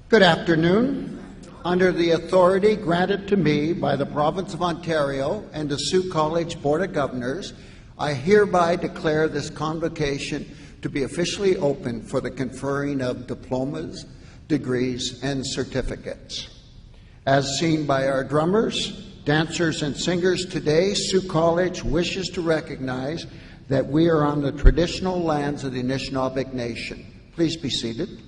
Good afternoon. Under the authority granted to me by the Province of Ontario and the Sault College Board of Governors, I hereby declare this convocation to be officially open for the conferring of diplomas, degrees, and certificates. As seen by our drummers, dancers, and singers today, Sault College wishes to recognize that we are on the traditional lands of the Anishinaabe Nation. Please be seated.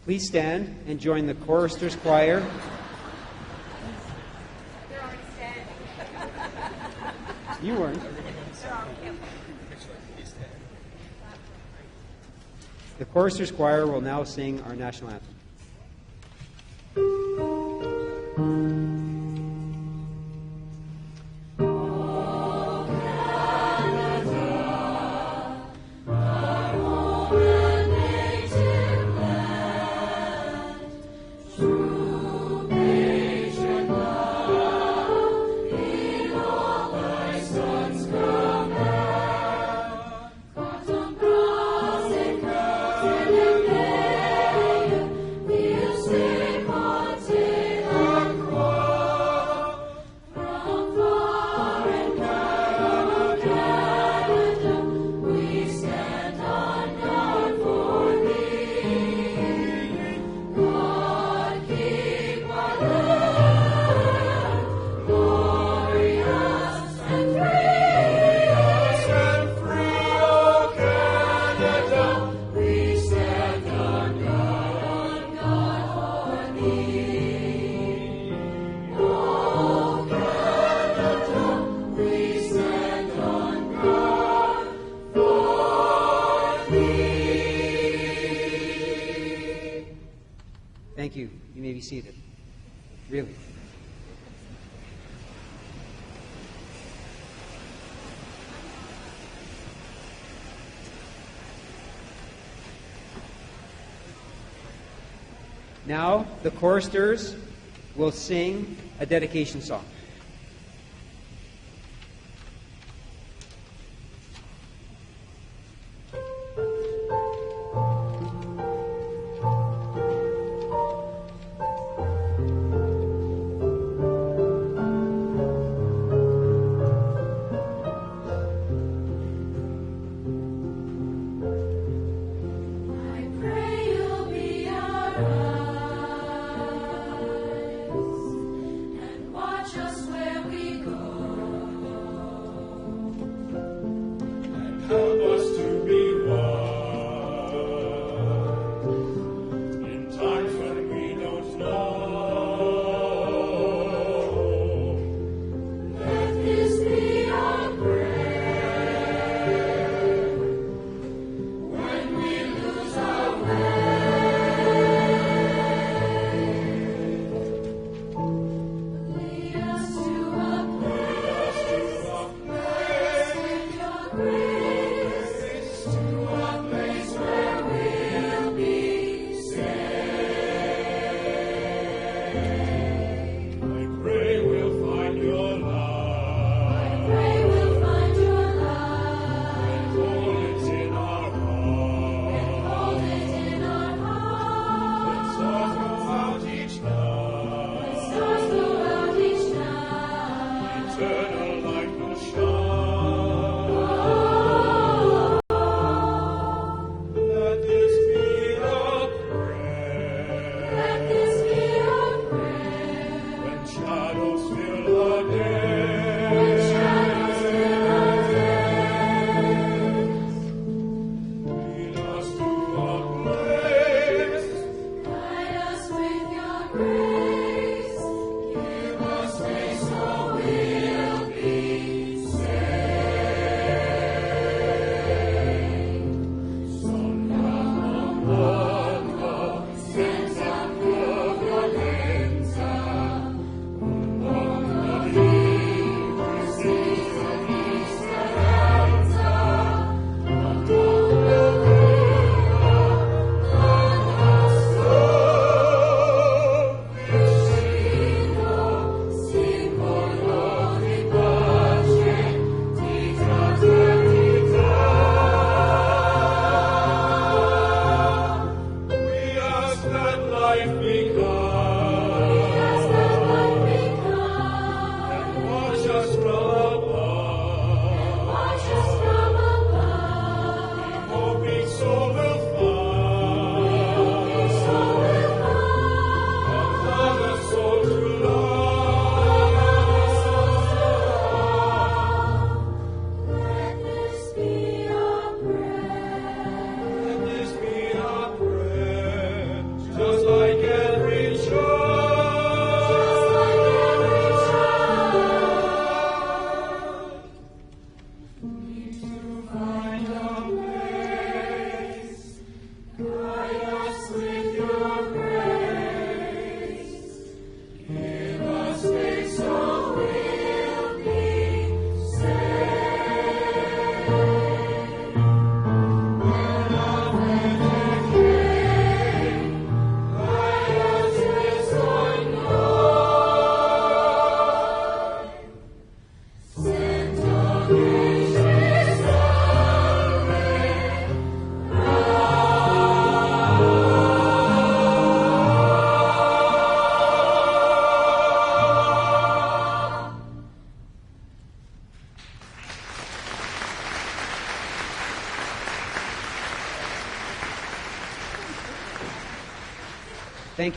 Please stand and join the choristers choir. They're already standing. You weren't. The choristers choir will now sing our national anthem. Thank you. You may be seated. Really. Now, the choristers will sing a dedication song. Watch us Thank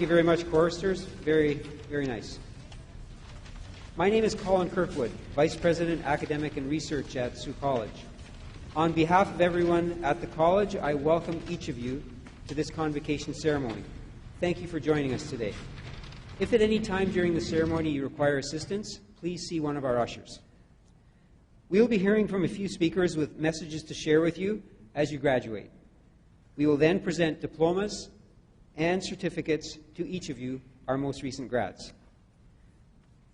you very much, choristers. Very, very nice. My name is Colin Kirkwood, Vice President, Academic and Research at Sault College. On behalf of everyone at the college, I welcome each of you to this convocation ceremony. Thank you for joining us today. If at any time during the ceremony you require assistance, please see one of our ushers. We will be hearing from a few speakers with messages to share with you as you graduate. We will then present diplomas and certificates to each of you, our most recent grads.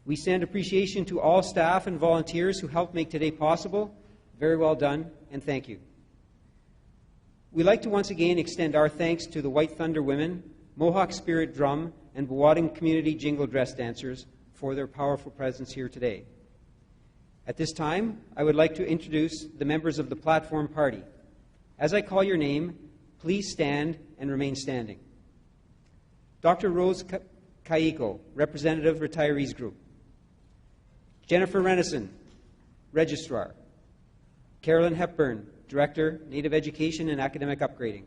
We send appreciation to all staff and volunteers who helped make today possible. Very well done, and thank you. We'd like to once again extend our thanks to the White Thunder Women, Mohawk Spirit Drum, and Buwading Community Jingle Dress Dancers for their powerful presence here today. At this time, I would like to introduce the members of the Platform Party. As I call your name, please stand and remain standing. Dr. Rose Kaiko, Representative Retirees Group. Jennifer Renison, Registrar. Carolyn Hepburn, Director, Native Education and Academic Upgrading.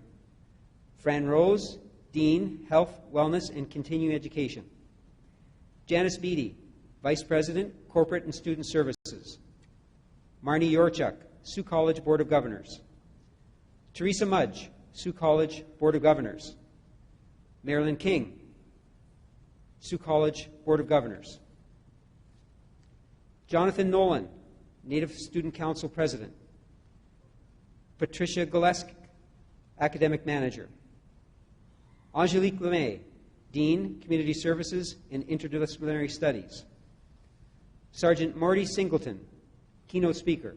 Fran Rose, Dean, Health, Wellness and Continuing Education. Janice Beatty, Vice President, Corporate and Student Services. Marnie Yorchuk, Sault College Board of Governors. Teresa Mudge, Sault College Board of Governors. Marilyn King, Sault College Board of Governors. Jonathan Nolan, Native Student Council President. Patricia Gillespie, Academic Manager. Angelique Lemay, Dean, Community Services and Interdisciplinary Studies. Sergeant Marty Singleton, Keynote Speaker.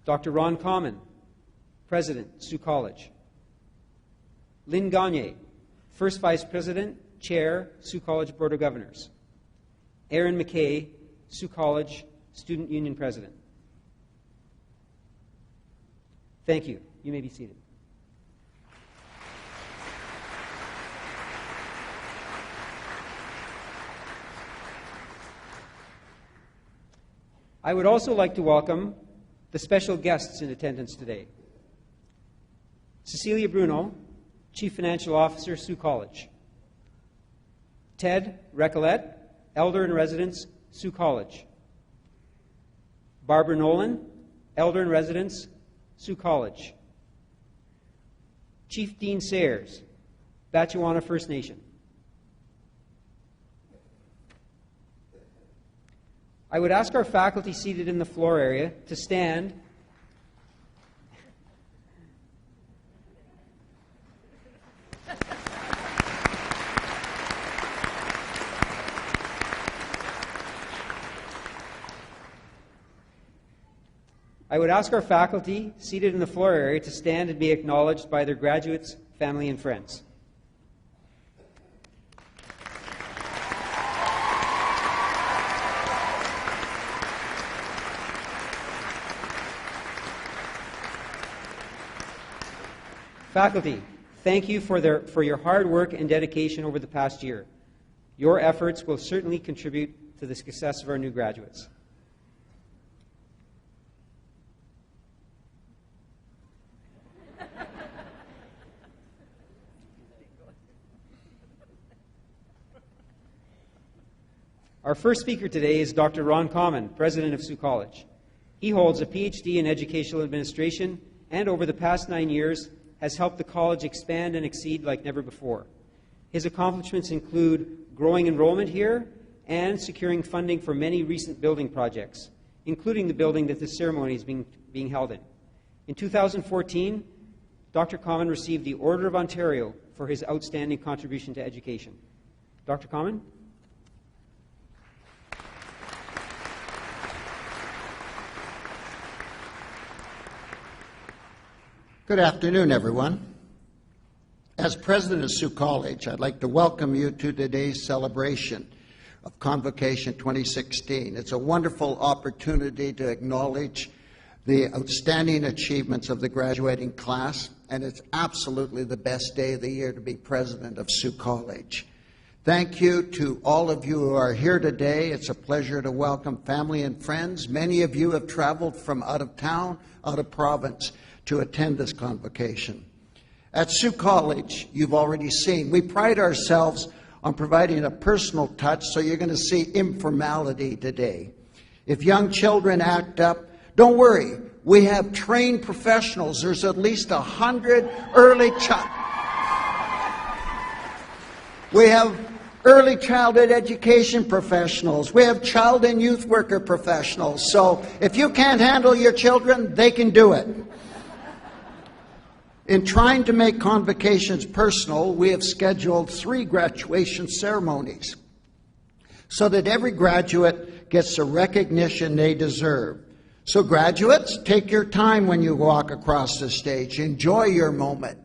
Dr. Ron Common, President, Sault College. Lin G, First Vice President, Chair, Sault College Board of Governors. Aaron McKay, Sault College Student Union President. Thank you. You may be seated. I would also like to welcome the special guests in attendance today. Cecilia Bruno, Chief Financial Officer, Sault College. Ted Recollet, Elder in Residence, Sault College. Barbara Nolan, Elder in Residence, Sault College. Chief Dean Sayers, Batchewana First Nation. I would ask our faculty seated in the floor area to stand . I would ask our faculty seated in the floor area to stand and be acknowledged by their graduates, family, and friends. Faculty, thank you for your hard work and dedication over the past year. Your efforts will certainly contribute to the success of our new graduates. Our first speaker today is Dr. Ron Common, President of Sault College. He holds a PhD in Educational Administration and over the past 9 years has helped the college expand and exceed like never before. His accomplishments include growing enrollment here and securing funding for many recent building projects, including the building that this ceremony is being held in. In 2014, Dr. Common received the Order of Ontario for his outstanding contribution to education. Dr. Common? Good afternoon, everyone. As president of Sault College, I'd like to welcome you to today's celebration. of Convocation 2016. It's a wonderful opportunity to acknowledge the outstanding achievements of the graduating class, and it's absolutely the best day of the year to be president of Sault College. Thank you to all of you who are here today. It's a pleasure to welcome family and friends. Many of you have traveled from out of town, out of province, to attend this convocation. At Sault College, you've already seen, we pride ourselves on providing a personal touch, so you're going to see informality today. If young children act up, don't worry. We have trained professionals. There's at least 100 We have early childhood education professionals. We have child and youth worker professionals. So if you can't handle your children, they can do it. In trying to make convocations personal, we have scheduled 3 graduation ceremonies so that every graduate gets the recognition they deserve. So graduates, take your time when you walk across the stage. Enjoy your moment.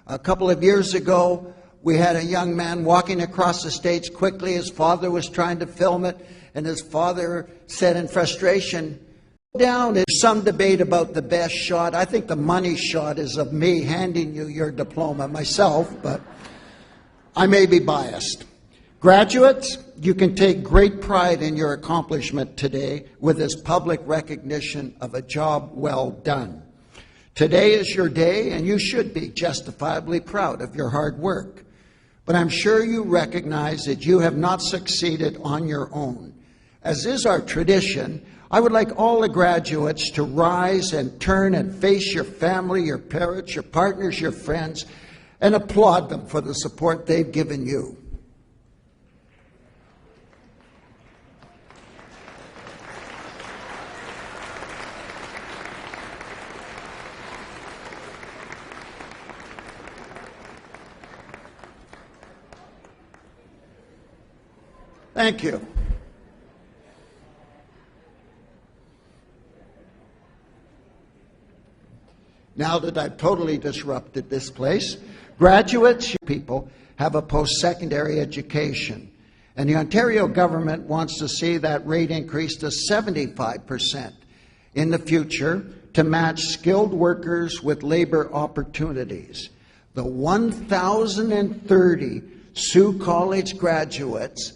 A couple of years ago, we had a young man walking across the stage quickly. His father was trying to film it, and his father said in frustration, down. There's some debate about the best shot. I think the money shot is of me handing you your diploma myself, but I may be biased. Graduates, you can take great pride in your accomplishment today with this public recognition of a job well done. Today is your day, and you should be justifiably proud of your hard work. But I'm sure you recognize that you have not succeeded on your own. As is our tradition, I would like all the graduates to rise and turn and face your family, your parents, your partners, your friends, and applaud them for the support they've given you. Thank you. Now that I've totally disrupted this place, graduates, you people, have a post-secondary education. And the Ontario government wants to see that rate increase to 75% in the future to match skilled workers with labor opportunities. The 1,030 Sault College graduates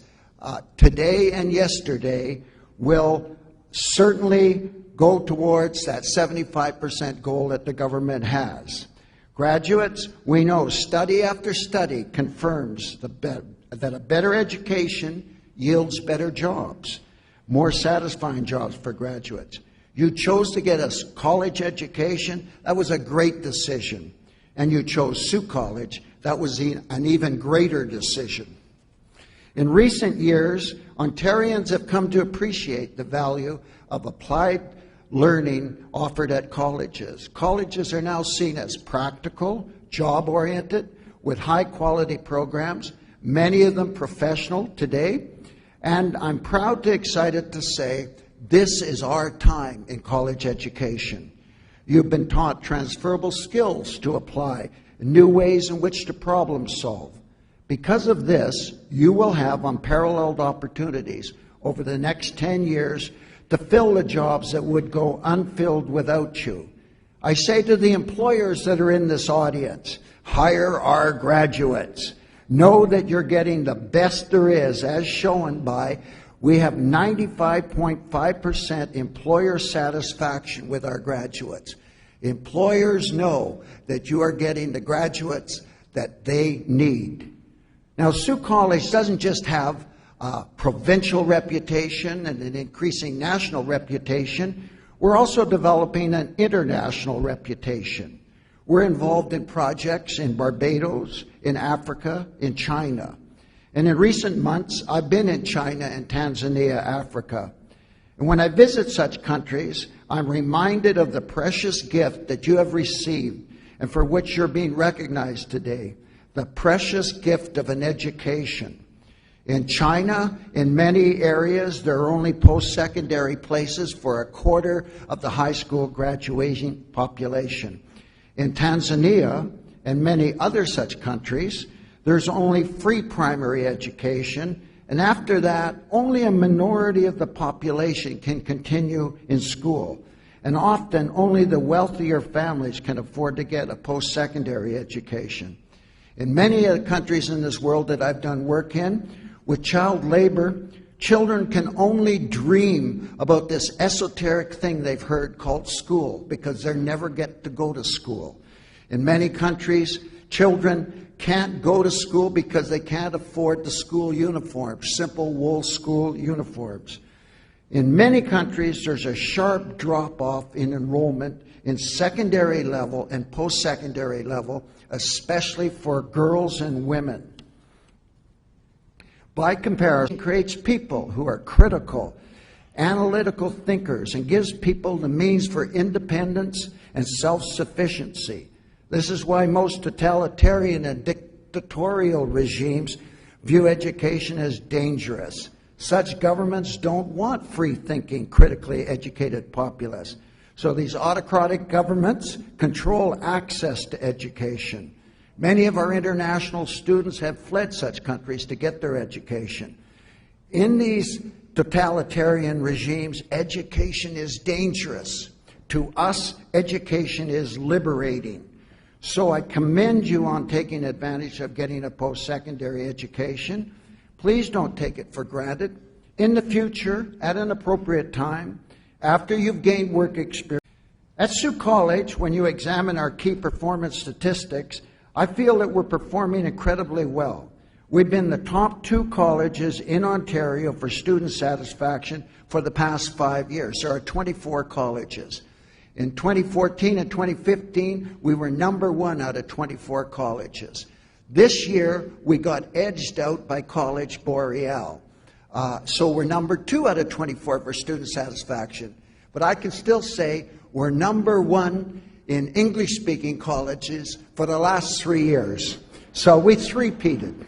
today and yesterday will certainly go towards that 75% goal that the government has. Graduates, we know study after study confirms that a better education yields better jobs, more satisfying jobs for graduates. You chose to get a college education. That was a great decision. And you chose Sault College. That was an even greater decision. In recent years, Ontarians have come to appreciate the value of applied learning offered at colleges. Colleges are now seen as practical, job-oriented, with high-quality programs, many of them professional today. And I'm proud and excited to say this is our time in college education. You've been taught transferable skills to apply, new ways in which to problem solve. Because of this, you will have unparalleled opportunities over the next 10 years to fill the jobs that would go unfilled without you. I say to the employers that are in this audience, hire our graduates. Know that you're getting the best there is, as shown by we have 95.5% employer satisfaction with our graduates. Employers know that you are getting the graduates that they need. Now, Sault College doesn't just have a provincial reputation and an increasing national reputation. We're also developing an international reputation. We're involved in projects in Barbados, in Africa, in China. And in recent months, I've been in China and Tanzania, Africa. And when I visit such countries, I'm reminded of the precious gift that you have received and for which you're being recognized today, the precious gift of an education. In China, in many areas, there are only post-secondary places for a quarter of the high school graduating population. In Tanzania and many other such countries, there's only free primary education and after that, only a minority of the population can continue in school. And often, only the wealthier families can afford to get a post-secondary education. In many of the countries in this world that I've done work in, with child labor, children can only dream about this esoteric thing they've heard called school because they never get to go to school. In many countries, children can't go to school because they can't afford the school uniforms, simple wool school uniforms. In many countries, there's a sharp drop-off in enrollment in secondary level and post-secondary level, especially for girls and women. By comparison, it creates people who are critical, analytical thinkers, and gives people the means for independence and self-sufficiency. This is why most totalitarian and dictatorial regimes view education as dangerous. Such governments don't want free-thinking, critically educated populace. So these autocratic governments control access to education. Many of our international students have fled such countries to get their education. In these totalitarian regimes, education is dangerous. To us, education is liberating. So I commend you on taking advantage of getting a post-secondary education. Please don't take it for granted. In the future, at an appropriate time, after you've gained work experience. At Sault College, when you examine our key performance statistics, I feel that we're performing incredibly well. We've been the top 2 colleges in Ontario for student satisfaction for the past 5 years. There are 24 colleges. In 2014 and 2015, we were number 1 out of 24 colleges. This year, we got edged out by College Boreal. So we're number 2 out of 24 for student satisfaction. But I can still say we're number 1 in English-speaking colleges for the last 3 years. So we three-peated.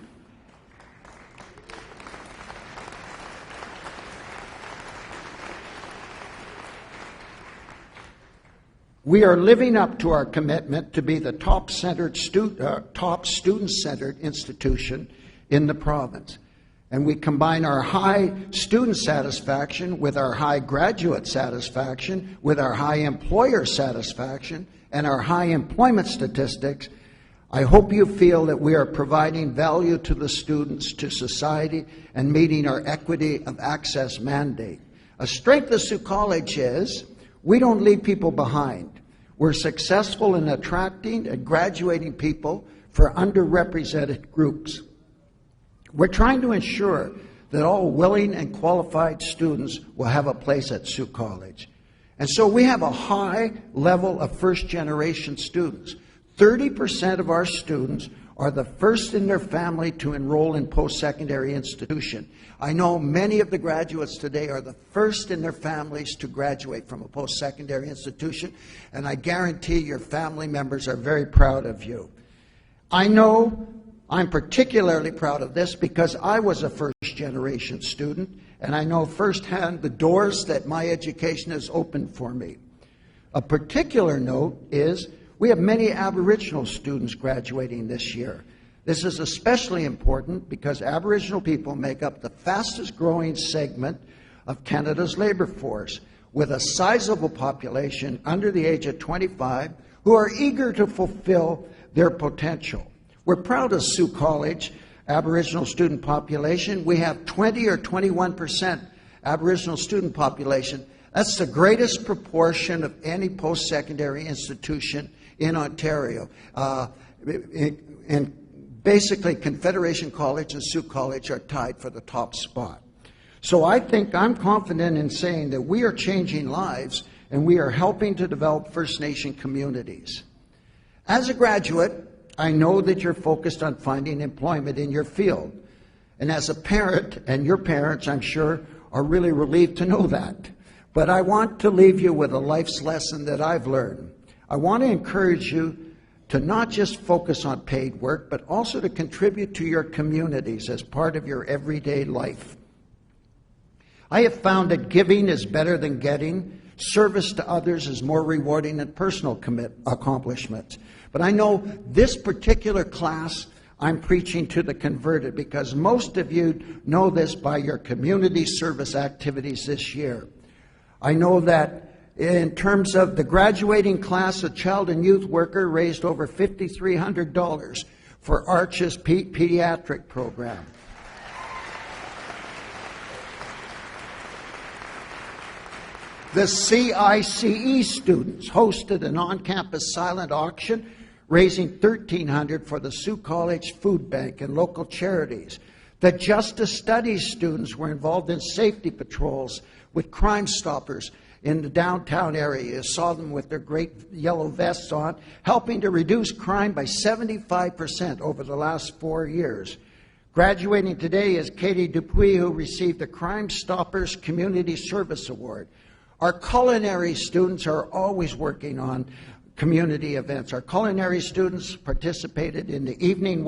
We are living up to our commitment to be the top student-centered institution in the province. And we combine our high student satisfaction with our high graduate satisfaction, with our high employer satisfaction, and our high employment statistics. I hope you feel that we are providing value to the students, to society, and meeting our equity of access mandate. A strength of Sault College is we don't leave people behind. We're successful in attracting and graduating people for underrepresented groups. We're trying to ensure that all willing and qualified students will have a place at Sault College. And so we have a high level of first-generation students. 30% of our students are the first in their family to enroll in post-secondary institution. I know many of the graduates today are the first in their families to graduate from a post-secondary institution, and I guarantee your family members are very proud of you. I know I'm particularly proud of this because I was a first-generation student, and I know firsthand the doors that my education has opened for me. A particular note is we have many Aboriginal students graduating this year. This is especially important because Aboriginal people make up the fastest growing segment of Canada's labour force, with a sizable population under the age of 25 who are eager to fulfill their potential. We're proud of Sault College Aboriginal student population. We have 20 or 21% Aboriginal student population. That's the greatest proportion of any post-secondary institution in Ontario. And basically, Confederation College and Sault College are tied for the top spot. So I think I'm confident in saying that we are changing lives and we are helping to develop First Nation communities. As a graduate, I know that you're focused on finding employment in your field. And as a parent, and your parents, I'm sure, are really relieved to know that. But I want to leave you with a life's lesson that I've learned. I want to encourage you to not just focus on paid work, but also to contribute to your communities as part of your everyday life. I have found that giving is better than getting. Service to others is more rewarding than personal accomplishments. But I know this particular class, I'm preaching to the converted, because most of you know this by your community service activities this year. I know that in terms of the graduating class of child and youth worker raised over $5,300 for Arch's pediatric program. The CICE students hosted an on-campus silent auction raising $1,300 for the Sault College Food Bank and local charities. The Justice Studies students were involved in safety patrols with Crime Stoppers in the downtown area. You saw them with their great yellow vests on, helping to reduce crime by 75% over the last 4 years. Graduating today is Katie Dupuis, who received the Crime Stoppers Community Service Award. Our culinary students are always working on community events. Our culinary students participated in the Evening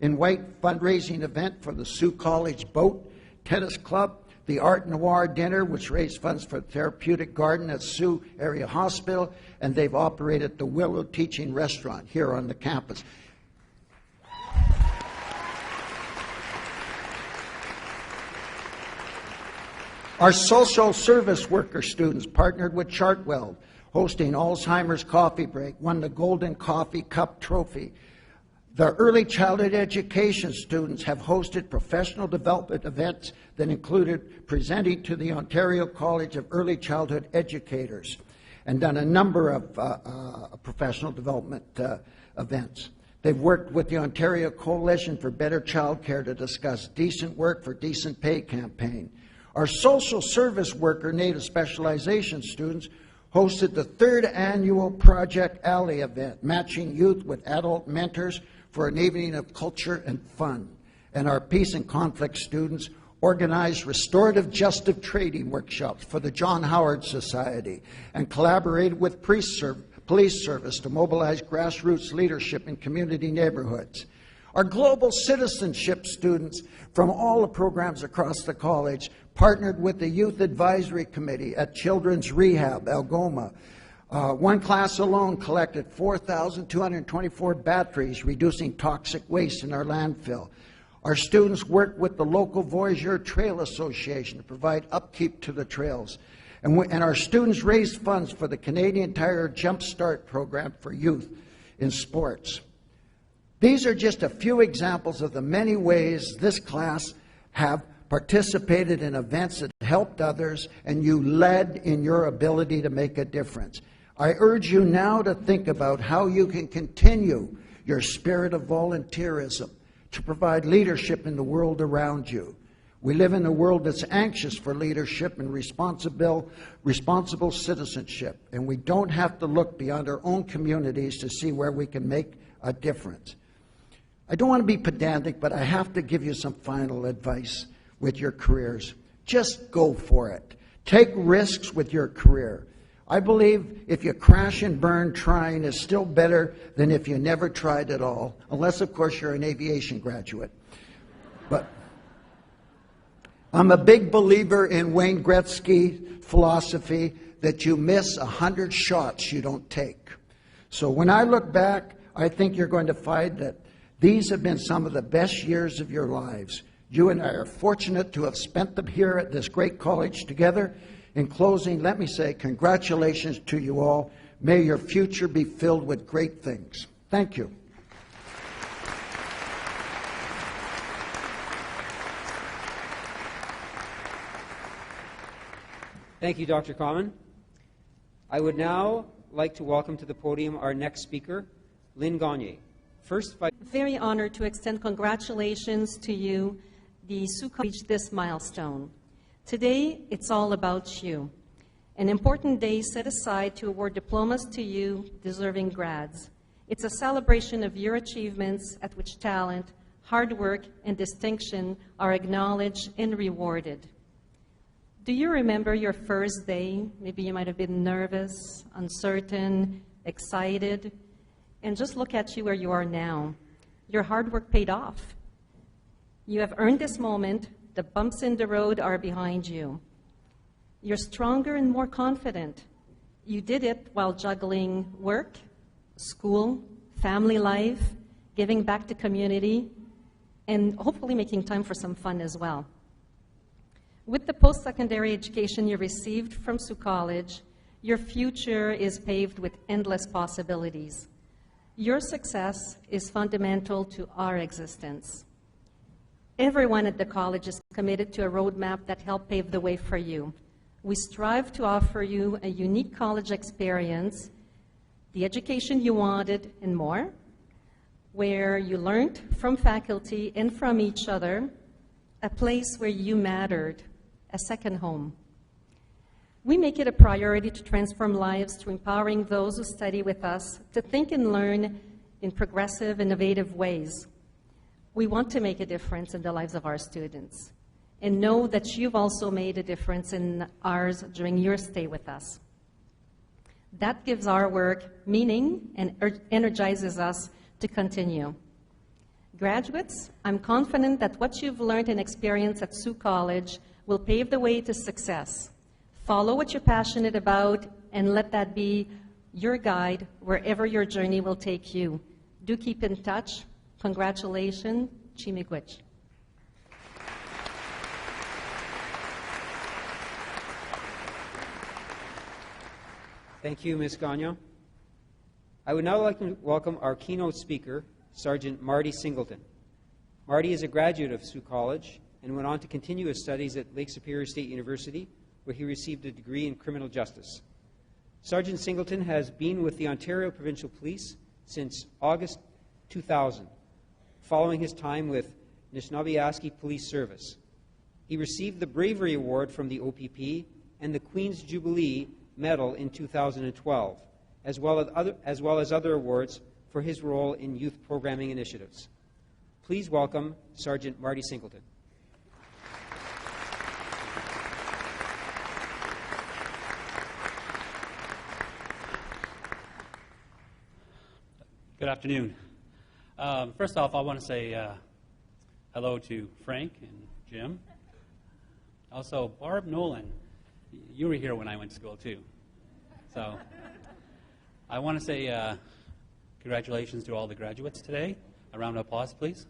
in White fundraising event for the Sault College Boat Tennis Club, the Art Noir dinner, which raised funds for the Therapeutic Garden at Sault Area Hospital, and they've operated the Willow Teaching Restaurant here on the campus. Our social service worker students partnered with Chartwell, hosting Alzheimer's Coffee Break, won the Golden Coffee Cup Trophy. The early childhood education students have hosted professional development events that included presenting to the Ontario College of Early Childhood Educators and done a number of professional development events. They've worked with the Ontario Coalition for Better Childcare to discuss Decent Work for Decent Pay campaign. Our social service worker Native specialization students hosted the 3rd annual Project Alley event, matching youth with adult mentors for an evening of culture and fun. And our peace and conflict students organized restorative justice training workshops for the John Howard Society and collaborated with police service to mobilize grassroots leadership in community neighborhoods. Our global citizenship students from all the programs across the college partnered with the Youth Advisory Committee at Children's Rehab, Algoma. One class alone collected 4,224 batteries, reducing toxic waste in our landfill. Our students worked with the local Voyageur Trail Association to provide upkeep to the trails. And our students raised funds for the Canadian Tire Jump Start program for youth in sports. These are just a few examples of the many ways this class have participated in events that helped others, and you led in your ability to make a difference. I urge you now to think about how you can continue your spirit of volunteerism to provide leadership in the world around you. We live in a world that's anxious for leadership and responsible citizenship, and we don't have to look beyond our own communities to see where we can make a difference. I don't want to be pedantic, but I have to give you some final advice with your careers. Just go for it. Take risks with your career. I believe if you crash and burn trying is still better than if you never tried at all, unless, of course, you're an aviation graduate. But I'm a big believer in Wayne Gretzky philosophy that you miss 100 shots you don't take. So when I look back, I think you're going to find that these have been some of the best years of your lives. You and I are fortunate to have spent them here at this great college together. In closing, let me say congratulations to you all. May your future be filled with great things. Thank you. Thank you, Dr. Common. I would now like to welcome to the podium our next speaker, Lin G. Very honored to extend congratulations to you, the Sault College, reached this milestone. Today, it's all about you. An important day set aside to award diplomas to you, deserving grads. It's a celebration of your achievements at which talent, hard work, and distinction are acknowledged and rewarded. Do you remember your first day? Maybe you might have been nervous, uncertain, excited. And just look at you where you are now. Your hard work paid off. You have earned this moment. The bumps in the road are behind you. You're stronger and more confident. You did it while juggling work, school, family life, giving back to community, and hopefully making time for some fun as well. With the post-secondary education you received from Sault College, your future is paved with endless possibilities. Your success is fundamental to our existence. Everyone at the college is committed to a roadmap that helps pave the way for you. We strive to offer you a unique college experience, the education you wanted, and more, where you learned from faculty and from each other, a place where you mattered, a second home. We make it a priority to transform lives through empowering those who study with us to think and learn in progressive, innovative ways. We want to make a difference in the lives of our students and know that you've also made a difference in ours during your stay with us. That gives our work meaning and energizes us to continue. Graduates, I'm confident that what you've learned and experienced at Sault College will pave the way to success. Follow what you're passionate about and let that be your guide wherever your journey will take you. Do keep in touch. Congratulations, Chimigwich. Thank you, Ms. Gagnon. I would now like to welcome our keynote speaker, Sergeant Marty Singleton. Marty is a graduate of Sault College and went on to continue his studies at Lake Superior State University, where he received a degree in criminal justice. Sergeant Singleton has been with the Ontario Provincial Police since August 2000, following his time with Nishnawbe Police Service. He received the Bravery Award from the OPP and the Queen's Jubilee Medal in 2012, as well as other awards for his role in youth programming initiatives. Please welcome Sergeant Marty Singleton. Good afternoon. First off, I want to say hello to Frank and Jim. Also, Barb Nolan, you were here when I went to school too. So I want to say congratulations to all the graduates today. A round of applause, please.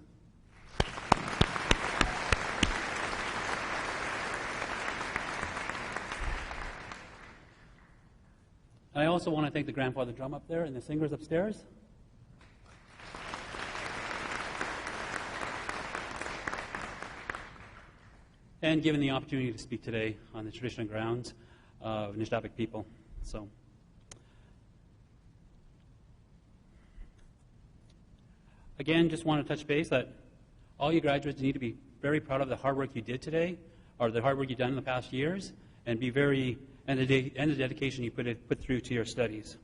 I also want to thank the grandfather drum up there and the singers upstairs. And given the opportunity to speak today on the traditional grounds of Nishnawbe people. So, again, just want to touch base that all you graduates need to be very proud of the hard work you did today, or the hard work you've done in the past years, and be the dedication you put through to your studies.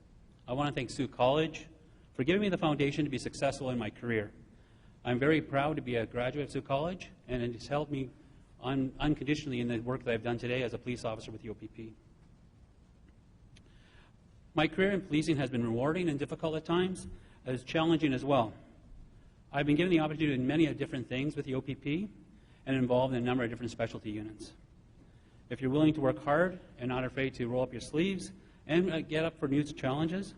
I want to thank Sault College for giving me the foundation to be successful in my career. I'm very proud to be a graduate of Sault College, and it has helped me unconditionally in the work that I've done today as a police officer with the OPP. My career in policing has been rewarding and difficult at times, as challenging as well. I've been given the opportunity to do many different things with the OPP and involved in a number of different specialty units. If you're willing to work hard and not afraid to roll up your sleeves and get up for new challenges,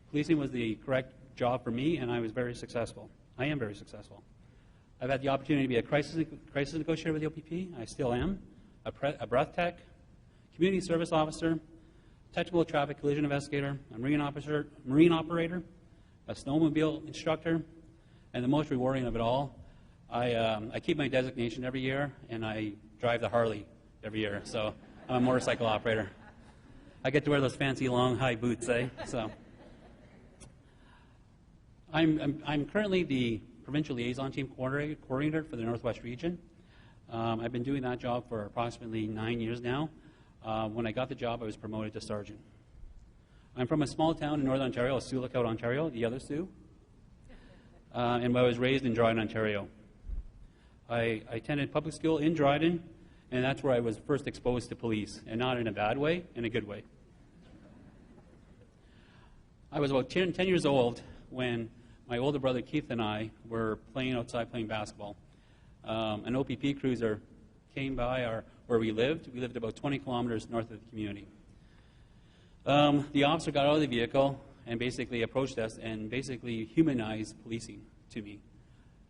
policing was the correct job for me, and I was very successful. I am very successful. I've had the opportunity to be a crisis negotiator with the OPP. I still am. A breath tech, community service officer, technical traffic collision investigator, a marine operator, a snowmobile instructor, and the most rewarding of it all, I keep my designation every year, and I drive the Harley every year. So I'm a motorcycle operator. I get to wear those fancy long high boots, eh? So I'm currently the Provincial Liaison Team Coordinator for the Northwest Region. I've been doing that job for approximately 9 years now. When I got the job, I was promoted to Sergeant. I'm from a small town in Northern Ontario, Sioux Lookout, Ontario, the other Sioux. And I was raised in Dryden, Ontario. I attended public school in Dryden, and that's where I was first exposed to police, and not in a bad way, in a good way. I was about 10 years old when my older brother Keith and I were playing outside, playing basketball. An OPP cruiser came by where we lived. We lived about 20 kilometers north of the community. The officer got out of the vehicle and basically approached us and basically humanized policing to me.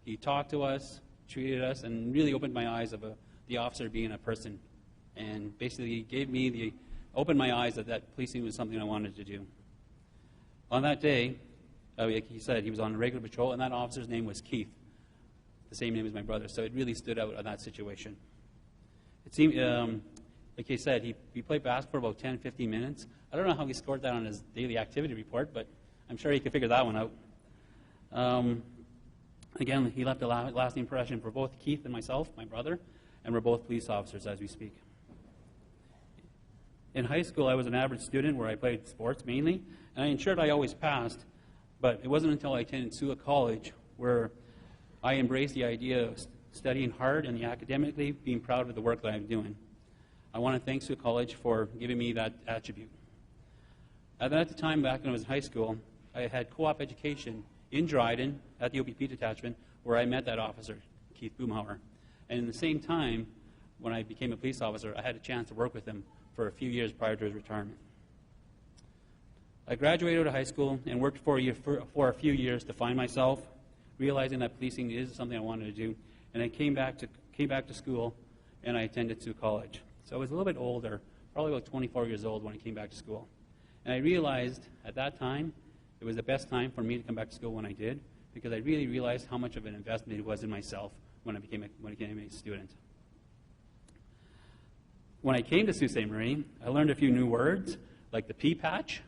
He talked to us, treated us, and really opened my eyes of the officer being a person, and basically opened my eyes that policing was something I wanted to do. On that day, like he said, he was on a regular patrol, and that officer's name was Keith, the same name as my brother, so it really stood out on that situation. It seemed, like he said, he played basketball for about 10, 15 minutes. I don't know how he scored that on his daily activity report, but I'm sure he could figure that one out. Again, he left a lasting impression for both Keith and myself, my brother, and we're both police officers as we speak. In high school, I was an average student where I played sports mainly, and I ensured I always passed, but it wasn't until I attended Sault College where I embraced the idea of studying hard and academically being proud of the work that I'm doing. I want to thank Sault College for giving me that attribute. At the time, back when I was in high school, I had co-op education in Dryden at the OPP detachment where I met that officer, Keith Boomhauer. And in the same time, when I became a police officer, I had a chance to work with him for a few years prior to his retirement. I graduated out of high school and worked for a few years to find myself, realizing that policing is something I wanted to do. And I came back to school, and I attended Sault College. So I was a little bit older, probably about 24 years old when I came back to school. And I realized at that time it was the best time for me to come back to school when I did, because I really realized how much of an investment it was in myself when I became a student. When I came to Sault Ste. Marie, I learned a few new words, like the pea patch,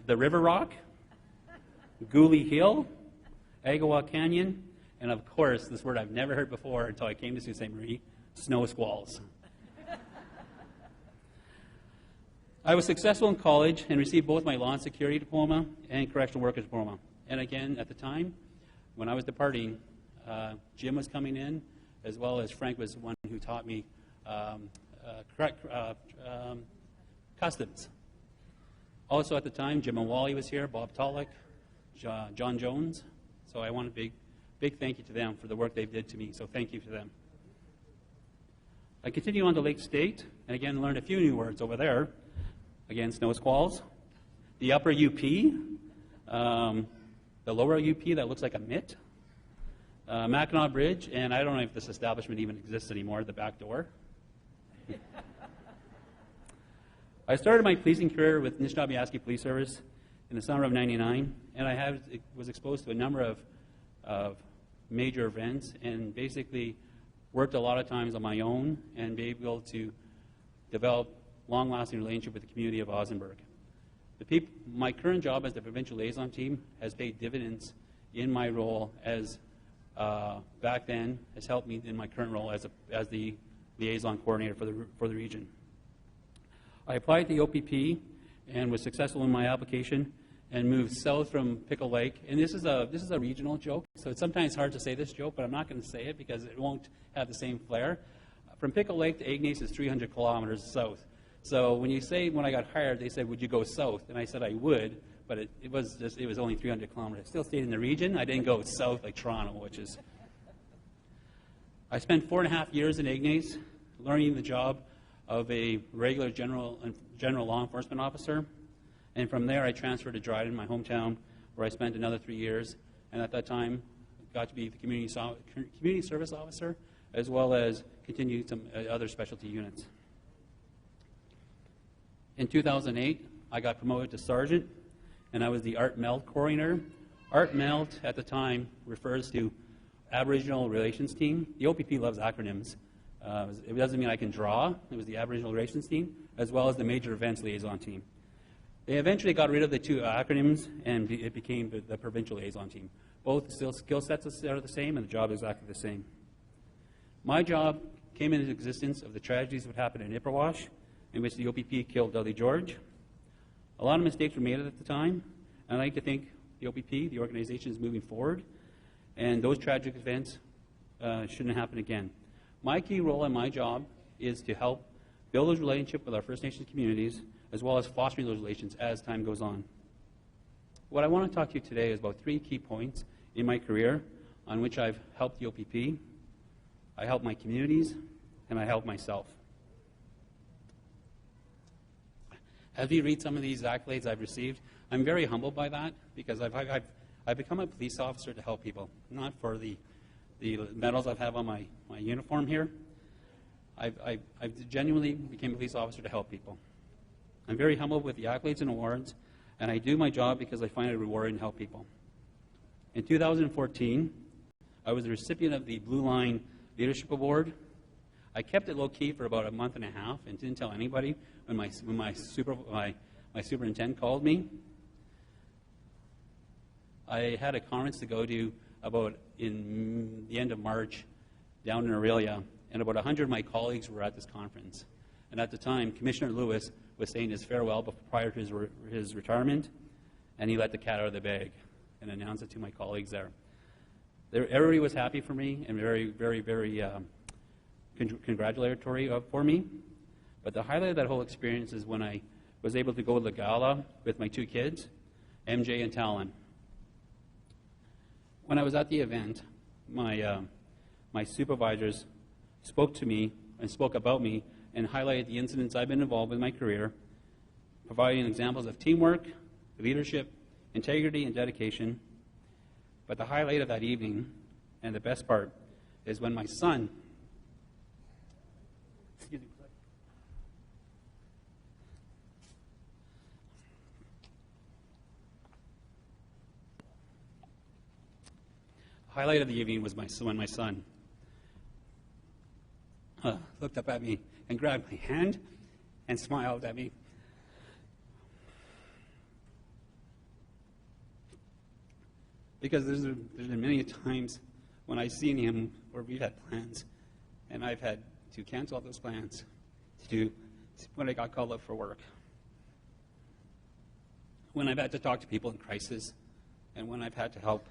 the river rock, Goulie Hill, Agawa Canyon, and of course, this word I've never heard before until I came to Sault Ste. Marie, snow squalls. I was successful in college and received both my law and security diploma and correctional worker diploma. And again, at the time, when I was departing, Jim was coming in, as well as Frank was one who taught me customs. Also at the time, Jim and Wally was here, Bob Tolick, John Jones. So I want a big thank you to them for the work they did to me. So thank you to them. I continued on to Lake State, and again learned a few new words over there. Again, snow squalls, the upper UP, the lower UP that looks like a mitt, Mackinac Bridge, and I don't know if this establishment even exists anymore, the back door. I started my policing career with Nishnawbe Police Service in the summer of '99, and I was exposed to a number of major events and basically worked a lot of times on my own and be able to develop long-lasting relationship with the community of Ozenburg. My current job as the provincial liaison team has paid dividends in my role as back then has helped me in my current role as the liaison coordinator for the region. I applied to the OPP and was successful in my application and moved south from Pickle Lake. And this is a regional joke, so it's sometimes hard to say this joke, but I'm not going to say it because it won't have the same flair. From Pickle Lake to Ignace is 300 kilometers south. So when I got hired, they said, would you go south? And I said I would, but it was only 300 kilometers. I still stayed in the region. I didn't go south like Toronto, which is... I spent 4.5 years in Ignace learning the job of a regular general law enforcement officer. And from there, I transferred to Dryden, my hometown, where I spent another 3 years. And at that time, got to be the community service officer, as well as continued some other specialty units. In 2008, I got promoted to sergeant, and I was the Art Melt coordinator. Art Melt, at the time, refers to Aboriginal Relations Team. The OPP loves acronyms. It doesn't mean I can draw. It was the Aboriginal Relations Team, as well as the Major Events Liaison Team. They eventually got rid of the two acronyms, and it became the Provincial Liaison Team. Both skill sets are the same, and the job is exactly the same. My job came into existence of the tragedies that happened in Ipperwash, in which the OPP killed Dudley George. A lot of mistakes were made at the time, and I like to think the OPP, the organization, is moving forward, and those tragic events shouldn't happen again. My key role in my job is to help build those relationships with our First Nations communities, as well as fostering those relations as time goes on. What I want to talk to you today is about 3 key points in my career on which I've helped the OPP, I help my communities, and I help myself. As we read some of these accolades I've received, I'm very humbled by that because I've become a police officer to help people, not for the medals I have on my uniform here. I've genuinely became a police officer to help people. I'm very humbled with the accolades and awards, and I do my job because I find it rewarding to help people. In 2014, I was the recipient of the Blue Line Leadership Award. I kept it low-key for about a month and a half and didn't tell anybody when my superintendent called me. I had a conference to go to about in the end of March down in Aurelia, and about 100 of my colleagues were at this conference. And at the time, Commissioner Lewis was saying his farewell prior to his retirement, and he let the cat out of the bag and announced it to my colleagues there. Everybody was happy for me and very, very, very congratulatory for me. But the highlight of that whole experience is when I was able to go to the gala with my two kids, MJ and Talon. When I was at the event, my supervisors spoke to me and spoke about me and highlighted the incidents I've been involved in my career, providing examples of teamwork, leadership, integrity, and dedication. But the highlight of that evening, and the best part, is when my son, highlight of the evening was when my son looked up at me and grabbed my hand and smiled at me. Because there's been many times when I've seen him where we've had plans, and I've had to cancel all those plans when I got called up for work. When I've had to talk to people in crisis, and when I've had to help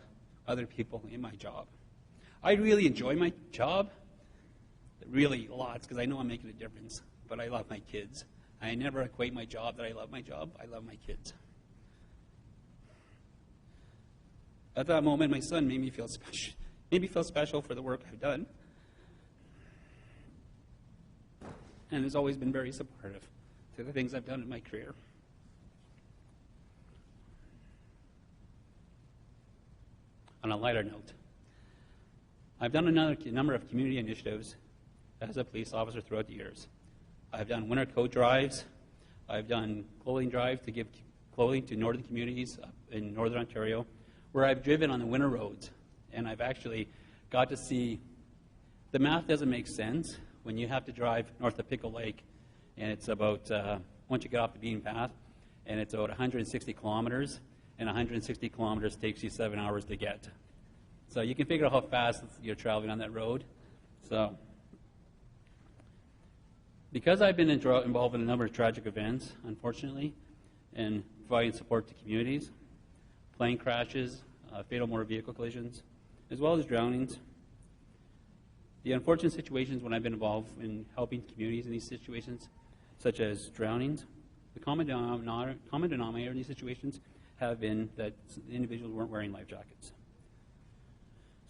other people in my job. I really enjoy my job, really lots, because I know I'm making a difference, but I love my kids. I never equate my job that I love my job. I love my kids. At that moment, my son made me feel special for the work I've done, and has always been very supportive to the things I've done in my career. On a lighter note, I've done a number of community initiatives as a police officer throughout the years. I've done winter coat drives. I've done clothing drives to give clothing to northern communities in northern Ontario, where I've driven on the winter roads, and I've actually got to see the math doesn't make sense when you have to drive north of Pickle Lake, and it's about, once you get off the beaten path, and it's about 160 kilometers, and 160 kilometers takes you 7 hours to get. So you can figure out how fast you're traveling on that road. So, because I've been involved in a number of tragic events, unfortunately, and providing support to communities, plane crashes, fatal motor vehicle collisions, as well as drownings, the unfortunate situations when I've been involved in helping communities in these situations, such as drownings, the common denominator in these situations have been that the individuals weren't wearing life jackets.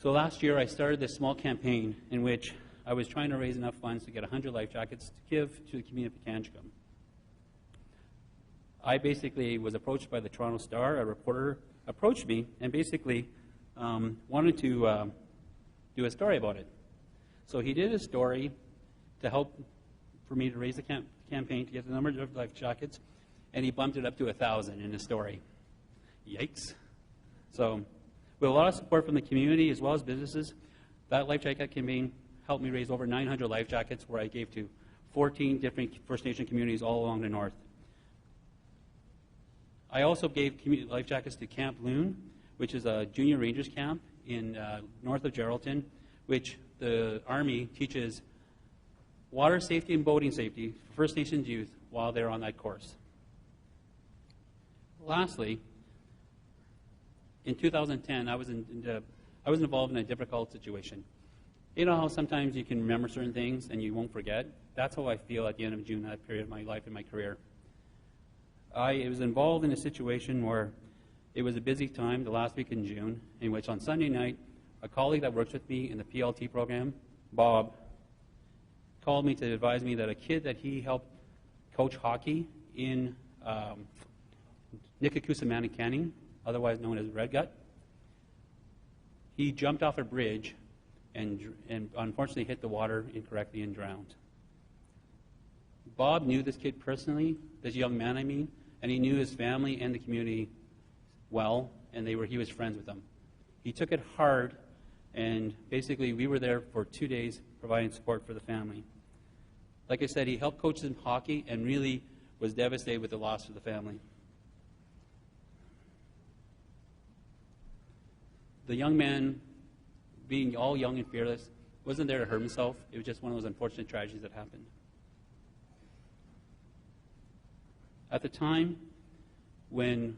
So last year I started this small campaign in which I was trying to raise enough funds to get 100 life jackets to give to the community of Pekanchikam. I basically was approached by the Toronto Star. A reporter approached me and basically wanted to do a story about it. So he did a story to help for me to raise the campaign to get the number of life jackets, and he bumped it up to 1,000 in the story. Yikes. So with a lot of support from the community as well as businesses, that life jacket campaign helped me raise over 900 life jackets, where I gave to 14 different First Nation communities all along the north. I also gave life jackets to Camp Loon, which is a junior rangers camp in north of Geraldton, which the Army teaches water safety and boating safety for First Nations youth while they're on that course. Lastly, in 2010, I was involved in a difficult situation. You know how sometimes you can remember certain things and you won't forget? That's how I feel at the end of June, that period of my life and my career. I was involved in a situation where it was a busy time, the last week in June, in which on Sunday night, a colleague that works with me in the PLT program, Bob, called me to advise me that a kid that he helped coach hockey in Nikakusamani Canning, otherwise known as Red Gut, He jumped off a bridge and unfortunately hit the water incorrectly and drowned. Bob knew this kid personally, this young man I mean, and he knew his family and the community well, and he was friends with them. He took it hard, and basically we were there for 2 days providing support for the family. Like I said, he helped coach them hockey and really was devastated with the loss of the family. The young man, being all young and fearless, wasn't there to hurt himself. It was just one of those unfortunate tragedies that happened. At the time when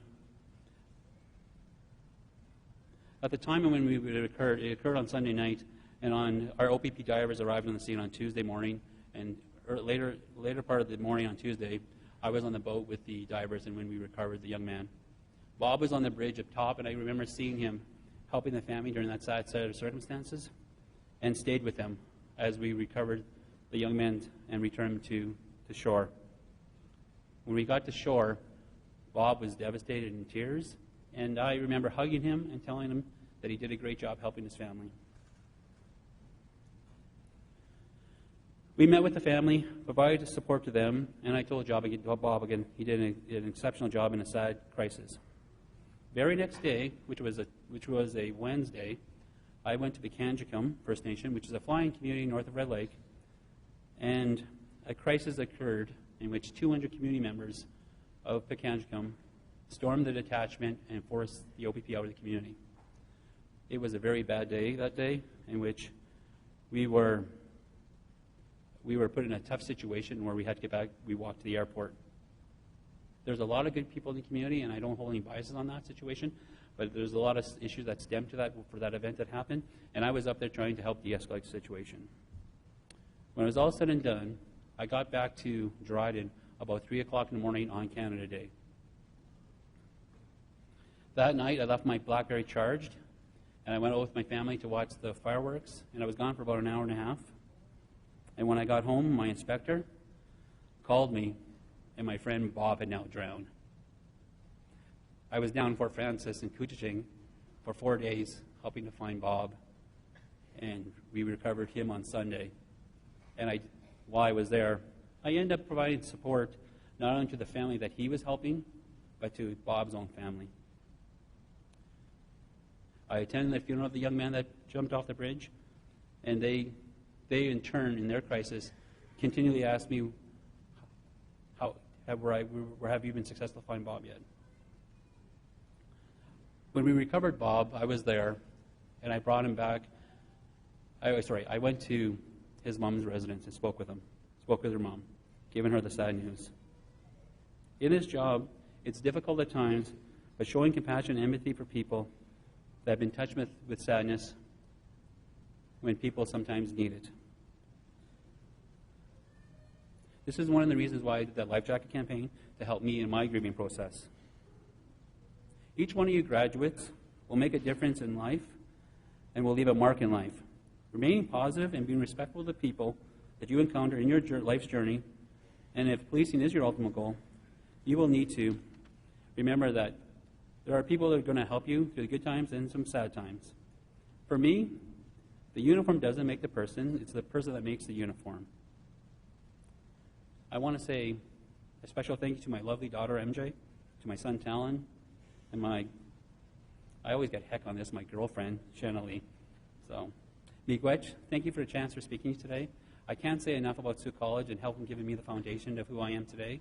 it occurred on Sunday night, and our OPP divers arrived on the scene on Tuesday morning, and later part of the morning on Tuesday, I was on the boat with the divers, and when we recovered the young man. Bob was on the bridge up top, and I remember seeing him helping the family during that sad set of circumstances, and stayed with them as we recovered the young man and returned him to shore. When we got to shore, Bob was devastated in tears, and I remember hugging him and telling him that he did a great job helping his family. We met with the family, provided support to them, and I told Bob again he did an exceptional job in a sad crisis. Very next day, which was a Wednesday, I went to Pekanjicum First Nation, which is a flying community north of Red Lake, and a crisis occurred in which 200 community members of Pekanjicum stormed the detachment and forced the OPP out of the community. It was a very bad day that day, in which we were put in a tough situation where we had to get back. We walked to the airport. There's a lot of good people in the community, and I don't hold any biases on that situation, but there's a lot of issues that stem to that for that event that happened, and I was up there trying to help de-escalate the situation. When it was all said and done, I got back to Dryden about 3 o'clock in the morning on Canada Day. That night, I left my BlackBerry charged, and I went out with my family to watch the fireworks, and I was gone for about an hour and a half. And when I got home, my inspector called me, and my friend Bob had now drowned. I was down in Fort Francis in Couchiching for 4 days helping to find Bob, and we recovered him on Sunday. And while I was there, I ended up providing support not only to the family that he was helping, but to Bob's own family. I attended the funeral of the young man that jumped off the bridge, and they in turn, in their crisis, continually asked me, have you been successful to find Bob yet? When we recovered Bob, I was there, and I brought him back. I went to his mom's residence and spoke with her mom, giving her the sad news. In his job, it's difficult at times, but showing compassion and empathy for people that have been touched with sadness when people sometimes need it. This is one of the reasons why I did that Life Jacket campaign, to help me in my grieving process. Each one of you graduates will make a difference in life and will leave a mark in life. Remaining positive and being respectful of the people that you encounter in your life's journey, and if policing is your ultimate goal, you will need to remember that there are people that are going to help you through the good times and some sad times. For me, the uniform doesn't make the person, it's the person that makes the uniform. I want to say a special thank you to my lovely daughter, MJ, to my son, Talon, and I always get heck on this, my girlfriend, Shanna Lee. So, Miigwech, thank you for the chance for speaking today. I can't say enough about Sault College and helping giving me the foundation of who I am today,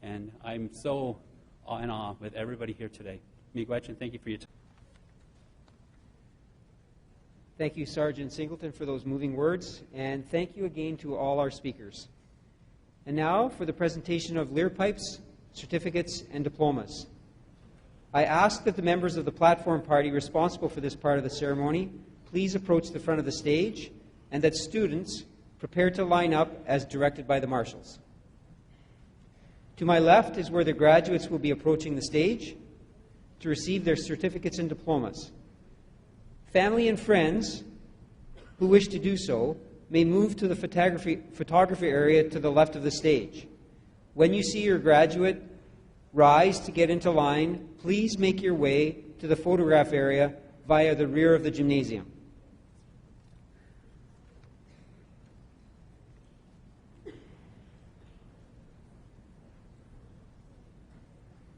and I'm so in awe with everybody here today. Miigwech, and thank you for your time. Thank you, Sergeant Singleton, for those moving words, and thank you again to all our speakers. And now for the presentation of Lear Pipes, certificates, and diplomas. I ask that the members of the platform party responsible for this part of the ceremony please approach the front of the stage, and that students prepare to line up as directed by the marshals. To my left is where the graduates will be approaching the stage to receive their certificates and diplomas. Family and friends who wish to do so may move to the photography area to the left of the stage. When you see your graduate rise to get into line, please make your way to the photograph area via the rear of the gymnasium.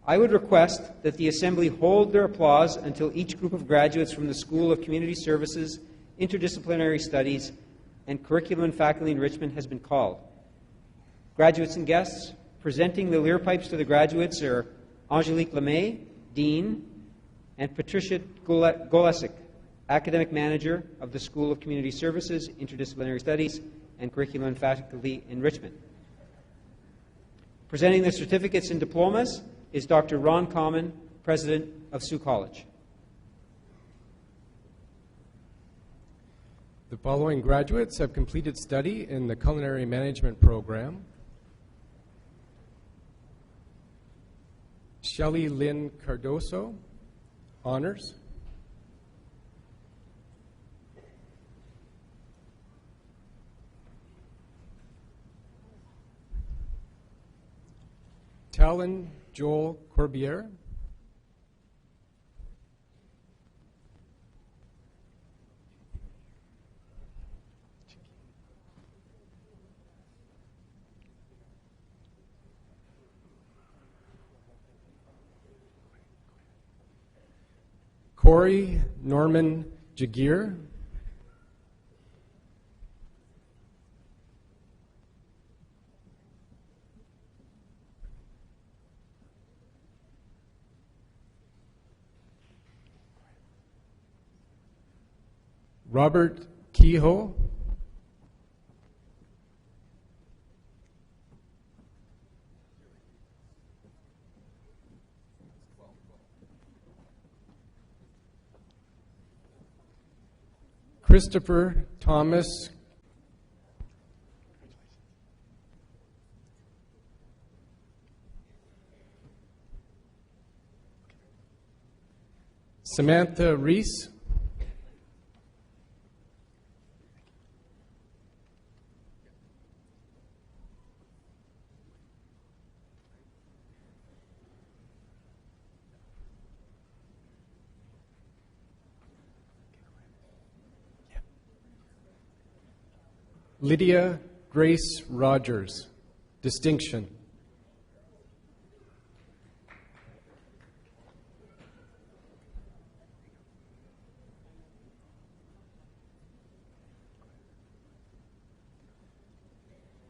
I would request that the Assembly hold their applause until each group of graduates from the School of Community Services, Interdisciplinary Studies, and Curriculum and Faculty Enrichment has been called. Graduates and guests, presenting the Lear pipes to the graduates are Angelique Lemay, Dean, and Patricia Golesic, Academic Manager of the School of Community Services, Interdisciplinary Studies, and Curriculum and Faculty Enrichment. Presenting the certificates and diplomas is Dr. Ron Common, President of Sault College. The following graduates have completed study in the Culinary Management Program. Shelley Lynn Cardoso, Honors. Talon Joel Corbiere. Corey Norman Jagir. Robert Kehoe. Christopher Thomas Samantha Reese. Lydia Grace Rogers, distinction.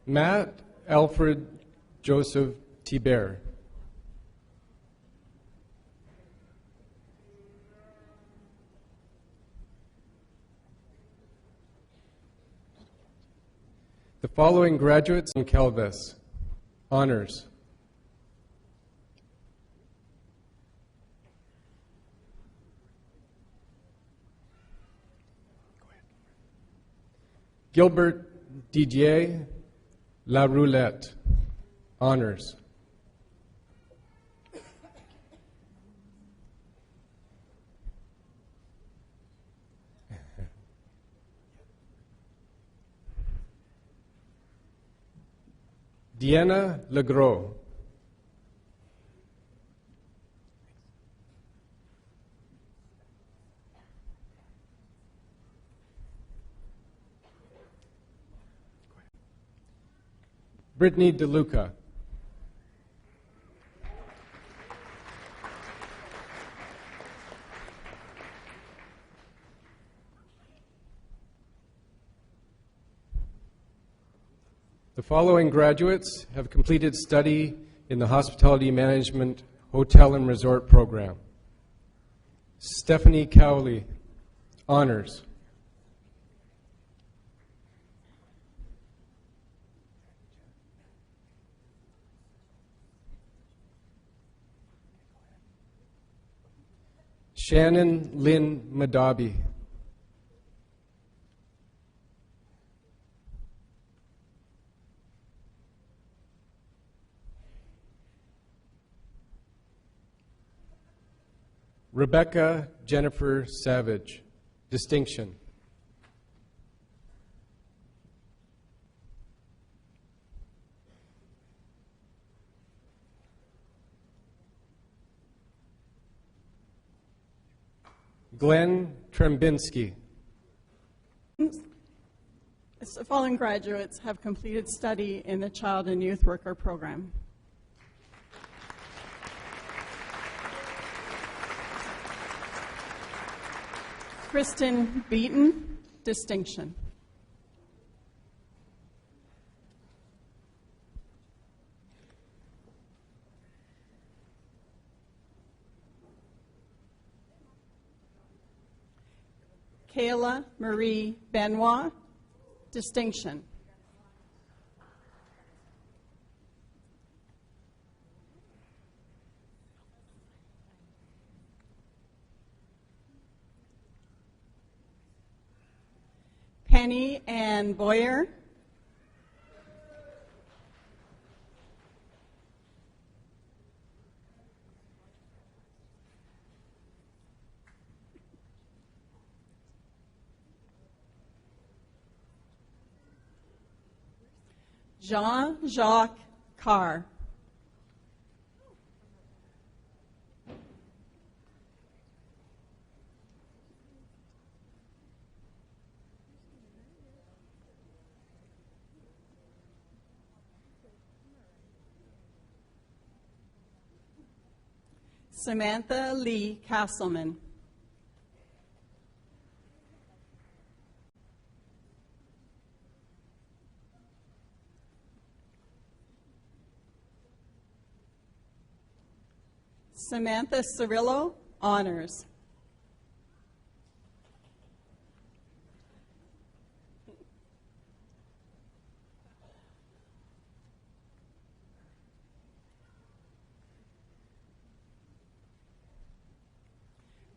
Matt Alfred Joseph Thibert. The following graduates in Calvis, honors. Gilbert Didier La Roulette, honors. Deanna Legros. Brittany DeLuca. The following graduates have completed study in the Hospitality Management Hotel and Resort Program. Stephanie Cowley, honors. Shannon Lynn Madabi. Rebecca Jennifer Savage, distinction. Glenn Trembinski. The following graduates have completed study in the Child and Youth Worker program. Kristen Beaton, distinction. Kayla Marie Benoit, distinction. Penny Ann Boyer. Jean-Jacques Carr. Samantha Lee Castleman. Samantha Cirillo, honors.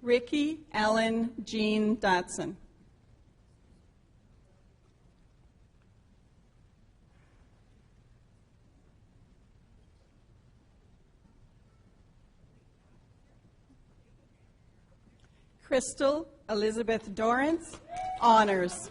Ricky Ellen Jean Dotson. Crystal Elizabeth Dorrance, honors.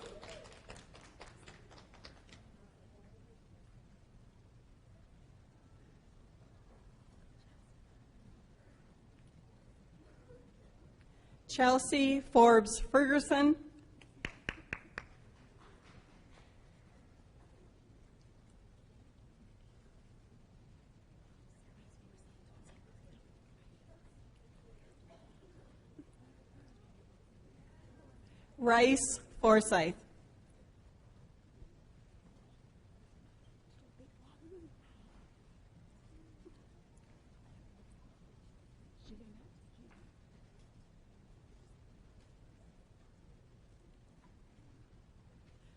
Chelsea Forbes Ferguson. Rice Forsyth.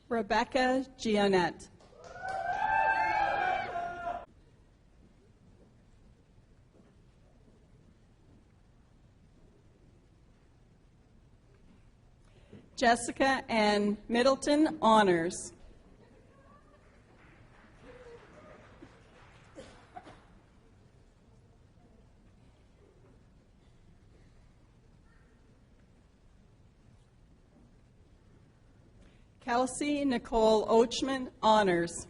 Rebecca Gionette. Jessica Ann Middleton, honors. Kelsey Nicole Ochman, honors.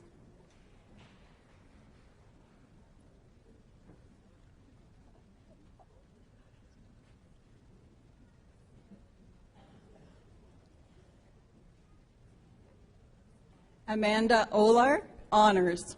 Amanda Olar, honors.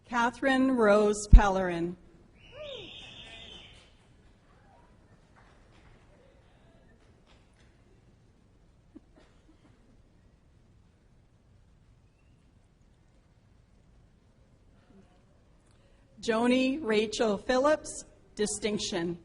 Catherine Rose Pellerin. Joni Rachel Phillips, distinction.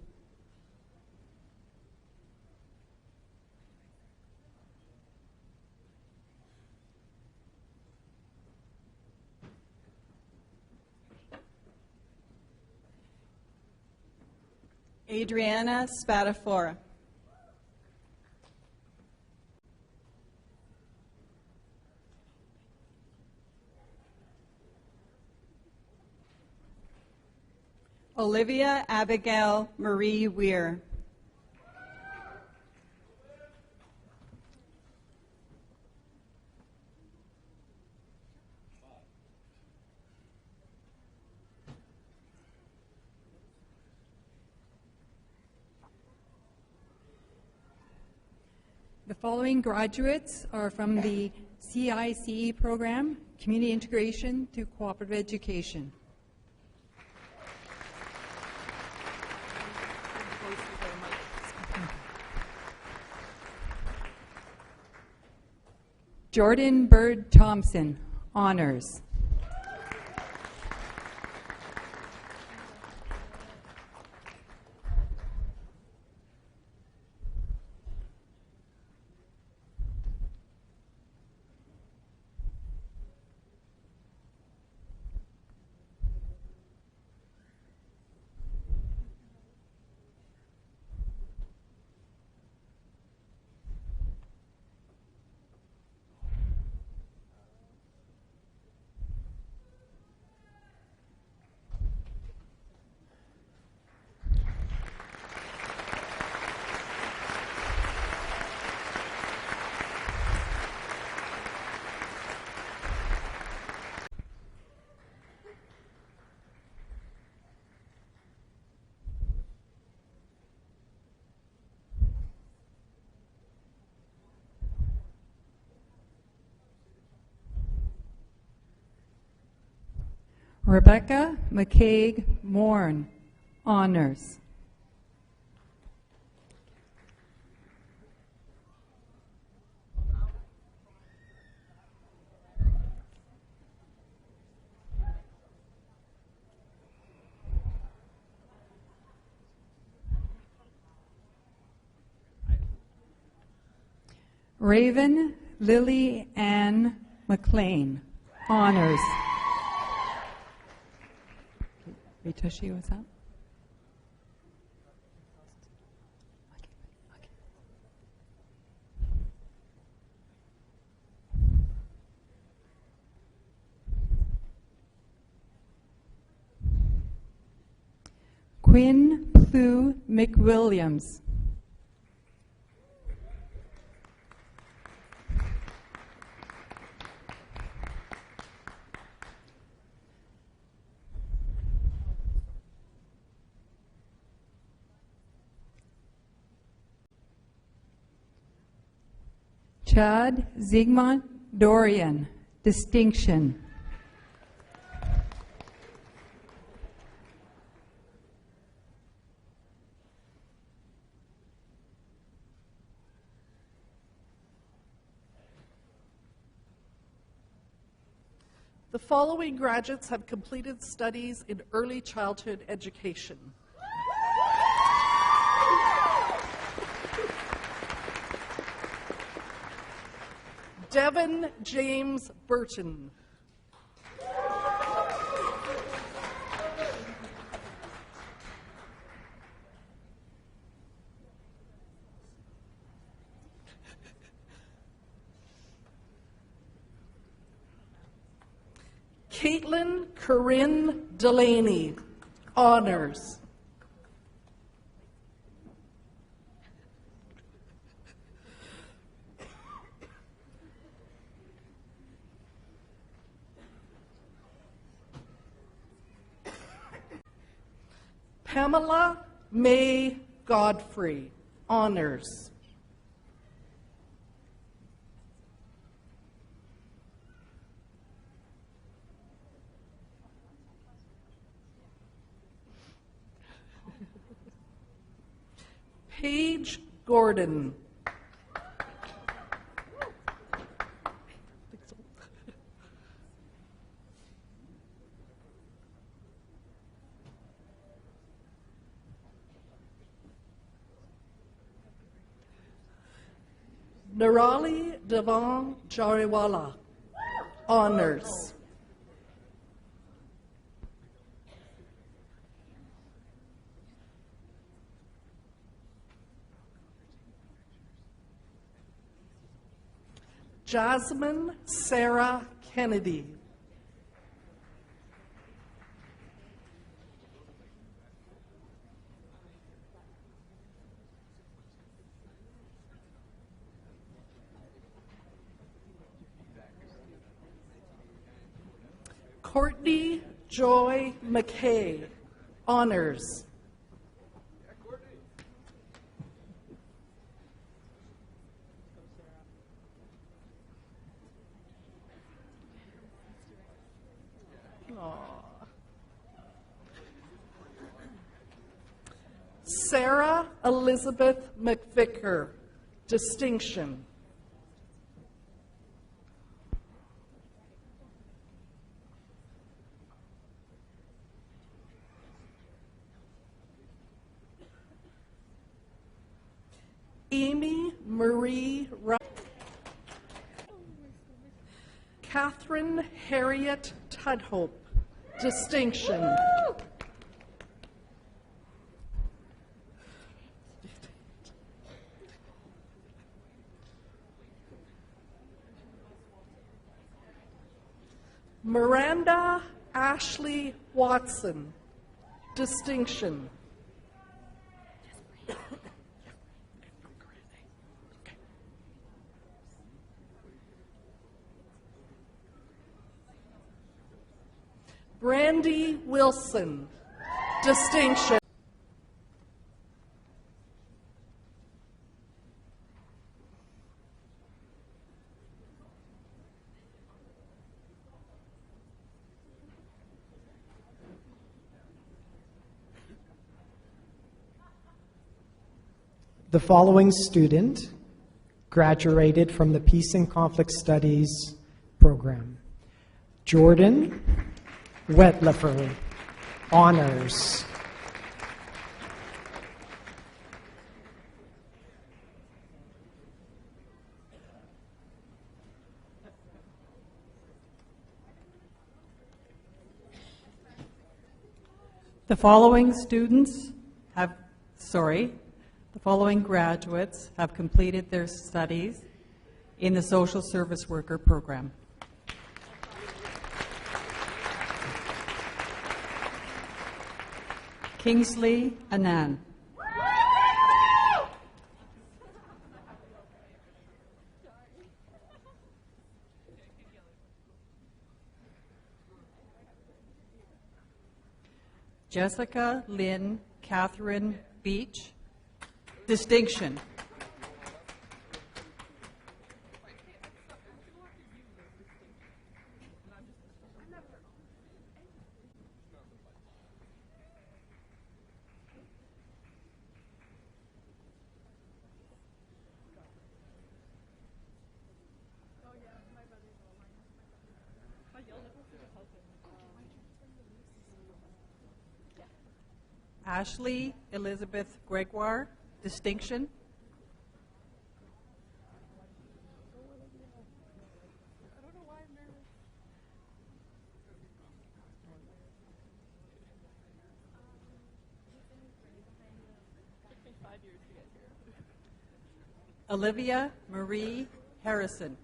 Adriana Spadafora. Olivia Abigail Marie Weir. The following graduates are from the CICE program, Community Integration Through Cooperative Education. Jordan Bird Thompson, honors. Rebecca McCaig Morn, honors. Raven Lily Ann McLean, honors. Ritoshi, what's up? Quinn Plu McWilliams. Chad Zygmunt Dorian, distinction. The following graduates have completed studies in early childhood education. Devin James Burton. Caitlin Corinne Delaney, honors. Pamela May Godfrey, honors. Paige Gordon. Nirali Devan Jariwala, honors. Jasmine Sarah Kennedy. Courtney Joy McKay, honors. Sarah Elizabeth McVicker, distinction. Amy Marie Catherine Harriet Tudhope, distinction. Miranda Ashley Watson, distinction. Brandy Wilson, distinction. The following student graduated from the Peace and Conflict Studies program. Jordan Wetlifer, honors. The following graduates have completed their studies in the Social Service Worker program. Kingsley Anand. Jessica Lynn Catherine Beach, distinction. Ashley Elizabeth Gregoire, distinction. Olivia Marie Harrison.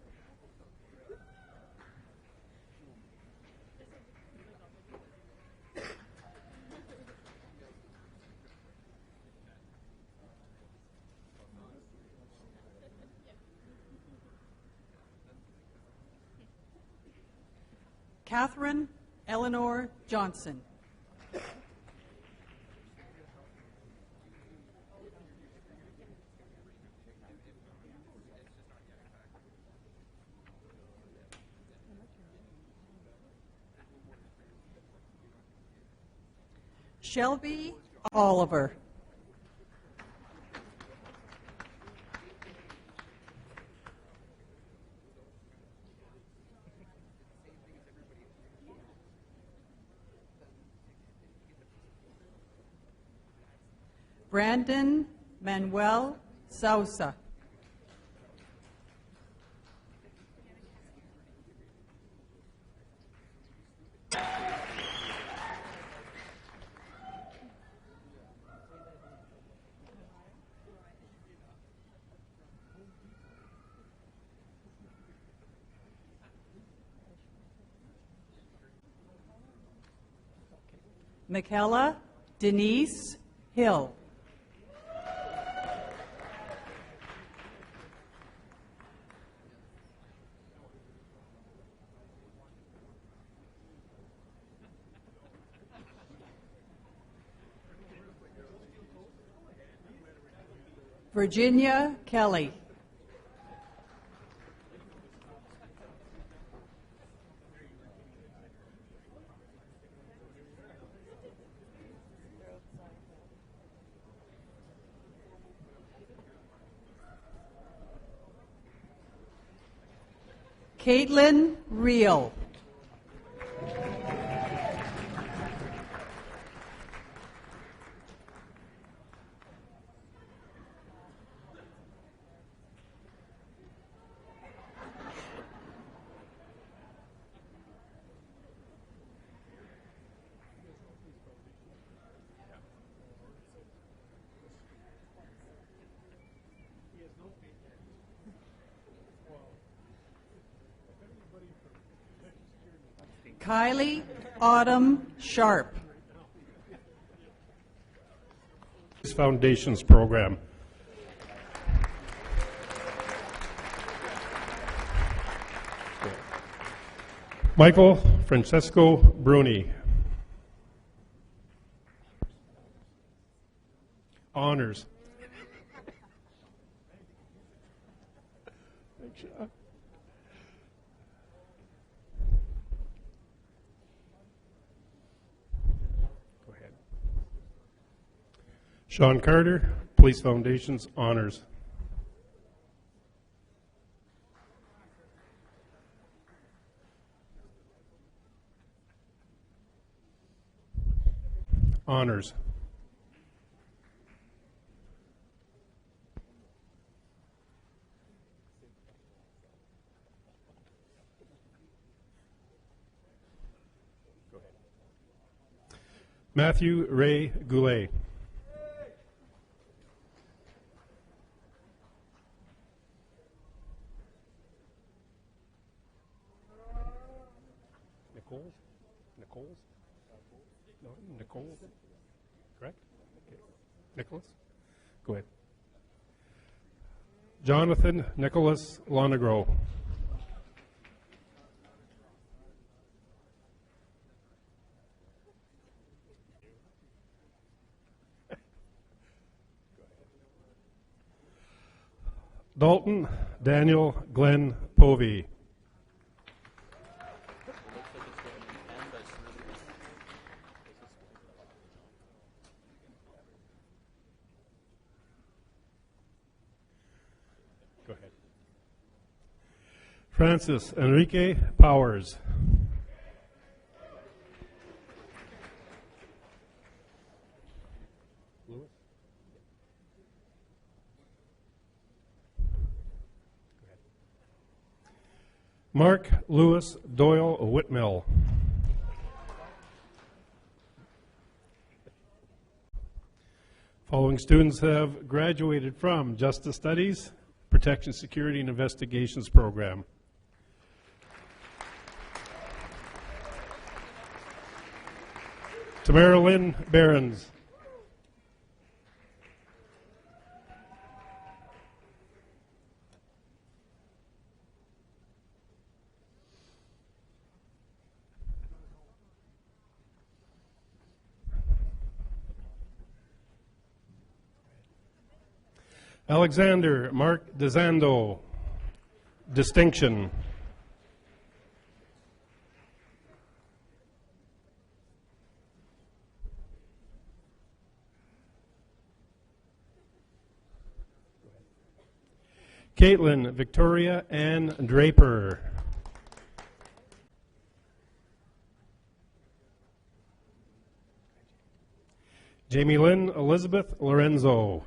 Catherine Eleanor Johnson. Shelby Oliver. Brandon Manuel Sousa. Michaela Denise Hill. Virginia Kelly. Caitlin Reel. Kylie Autumn Sharp. Foundations program. Michael Francesco Bruni. Honors. Sean Carter, Police Foundations, honors. Honors. Matthew Ray Goulet. Nichols? No, Nicole? Correct? Okay. Nicholas? Go ahead. Jonathan Nicholas Lonegro. Dalton Daniel Glenn Povey. Go ahead. Francis Enrique Powers. Mark Lewis Doyle Whitmill. Following students have graduated from Justice Studies, Protection, Security, and Investigations program. Tamara Lynn Behrens. Alexander Mark DeZando, distinction. Caitlin Victoria Ann Draper. Jamie Lynn Elizabeth Lorenzo.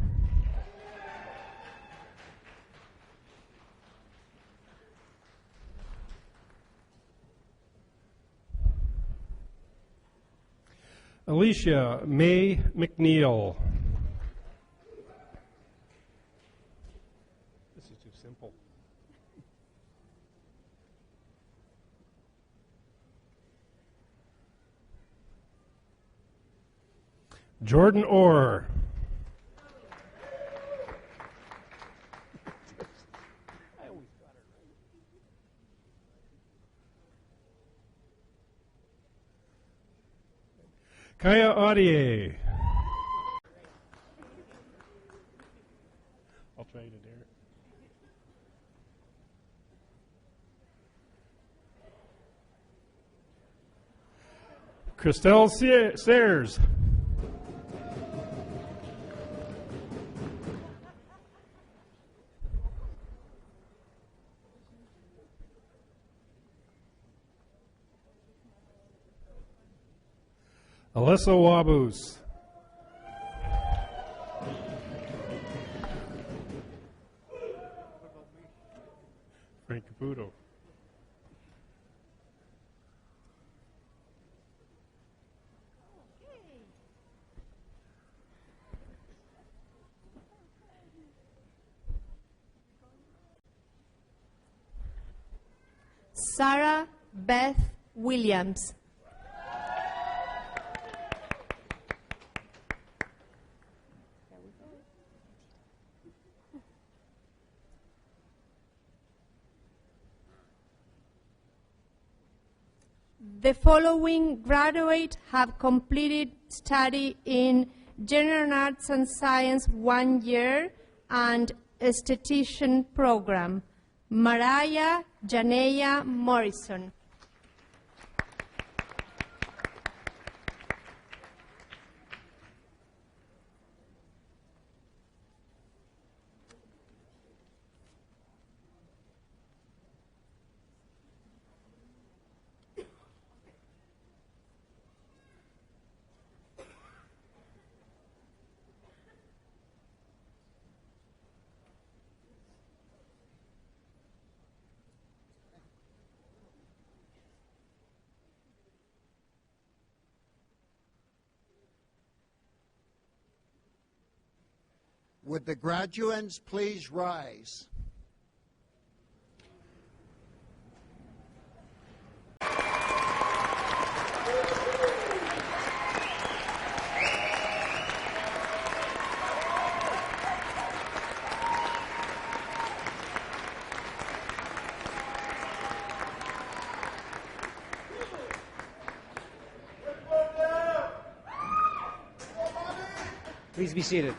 Alicia May McNeil. This is too simple. Jordan Orr. Kaya Audier. Christelle Sayers. Alyssa Wabus. Frank Caputo. Sarah Beth Williams. The following graduates have completed study in General Arts and Science 1 year and Esthetician program. Mariah Janea Morrison. Would the graduands please rise? Please be seated.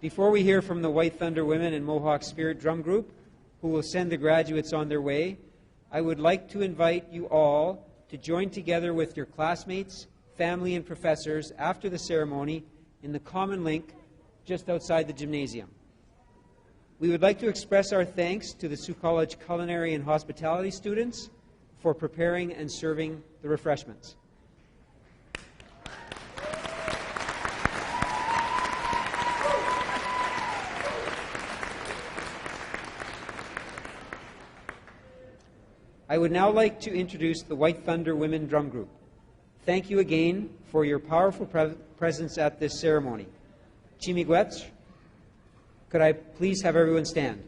Before we hear from the White Thunder Women and Mohawk Spirit Drum Group, who will send the graduates on their way, I would like to invite you all to join together with your classmates, family, and professors after the ceremony in the Common Link just outside the gymnasium. We would like to express our thanks to the Sault College culinary and hospitality students for preparing and serving the refreshments. I would now like to introduce the White Thunder Women Drum Group. Thank you again for your powerful presence at this ceremony. Chimigwetch, could I please have everyone stand?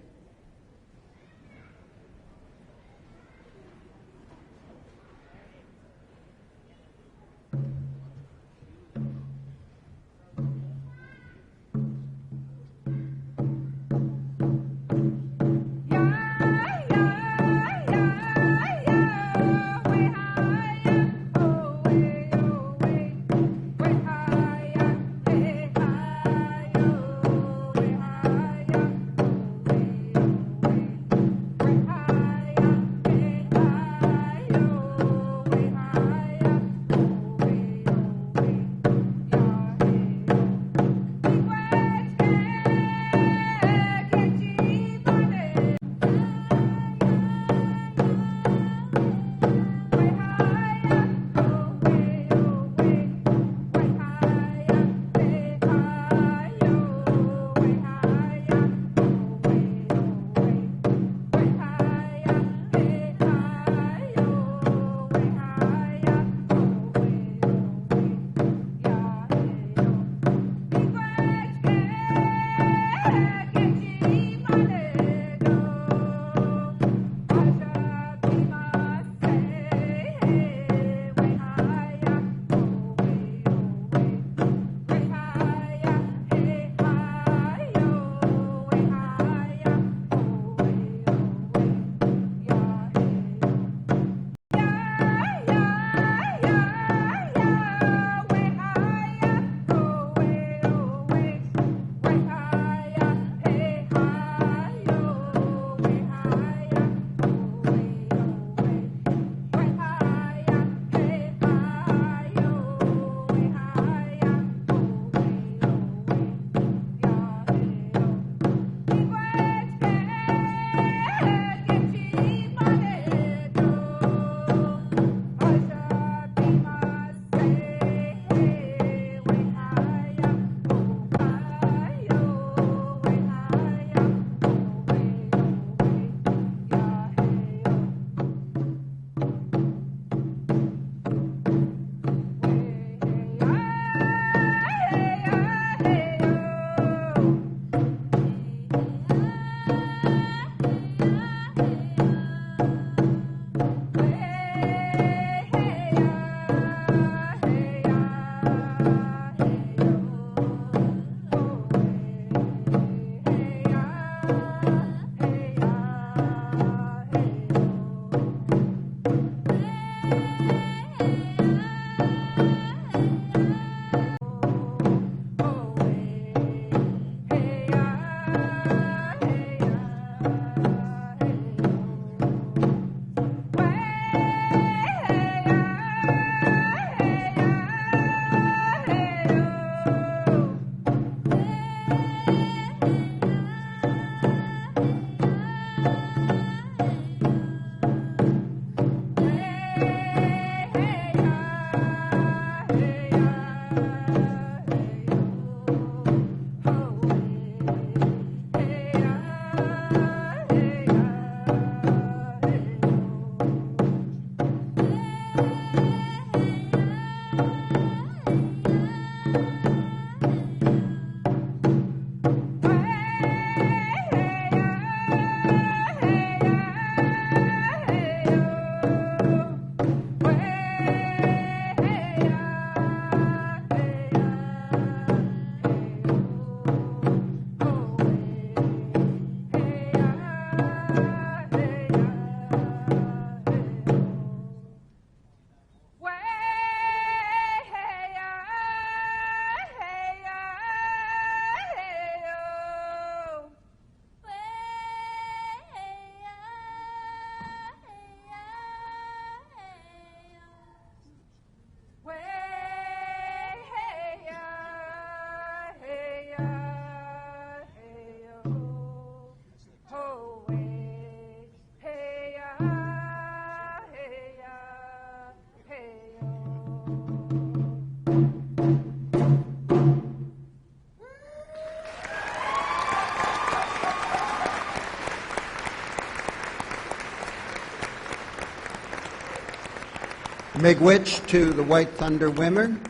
Miigwech to the White Thunder women,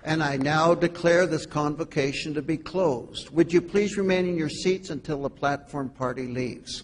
and I now declare this convocation to be closed. Would you please remain in your seats until the platform party leaves?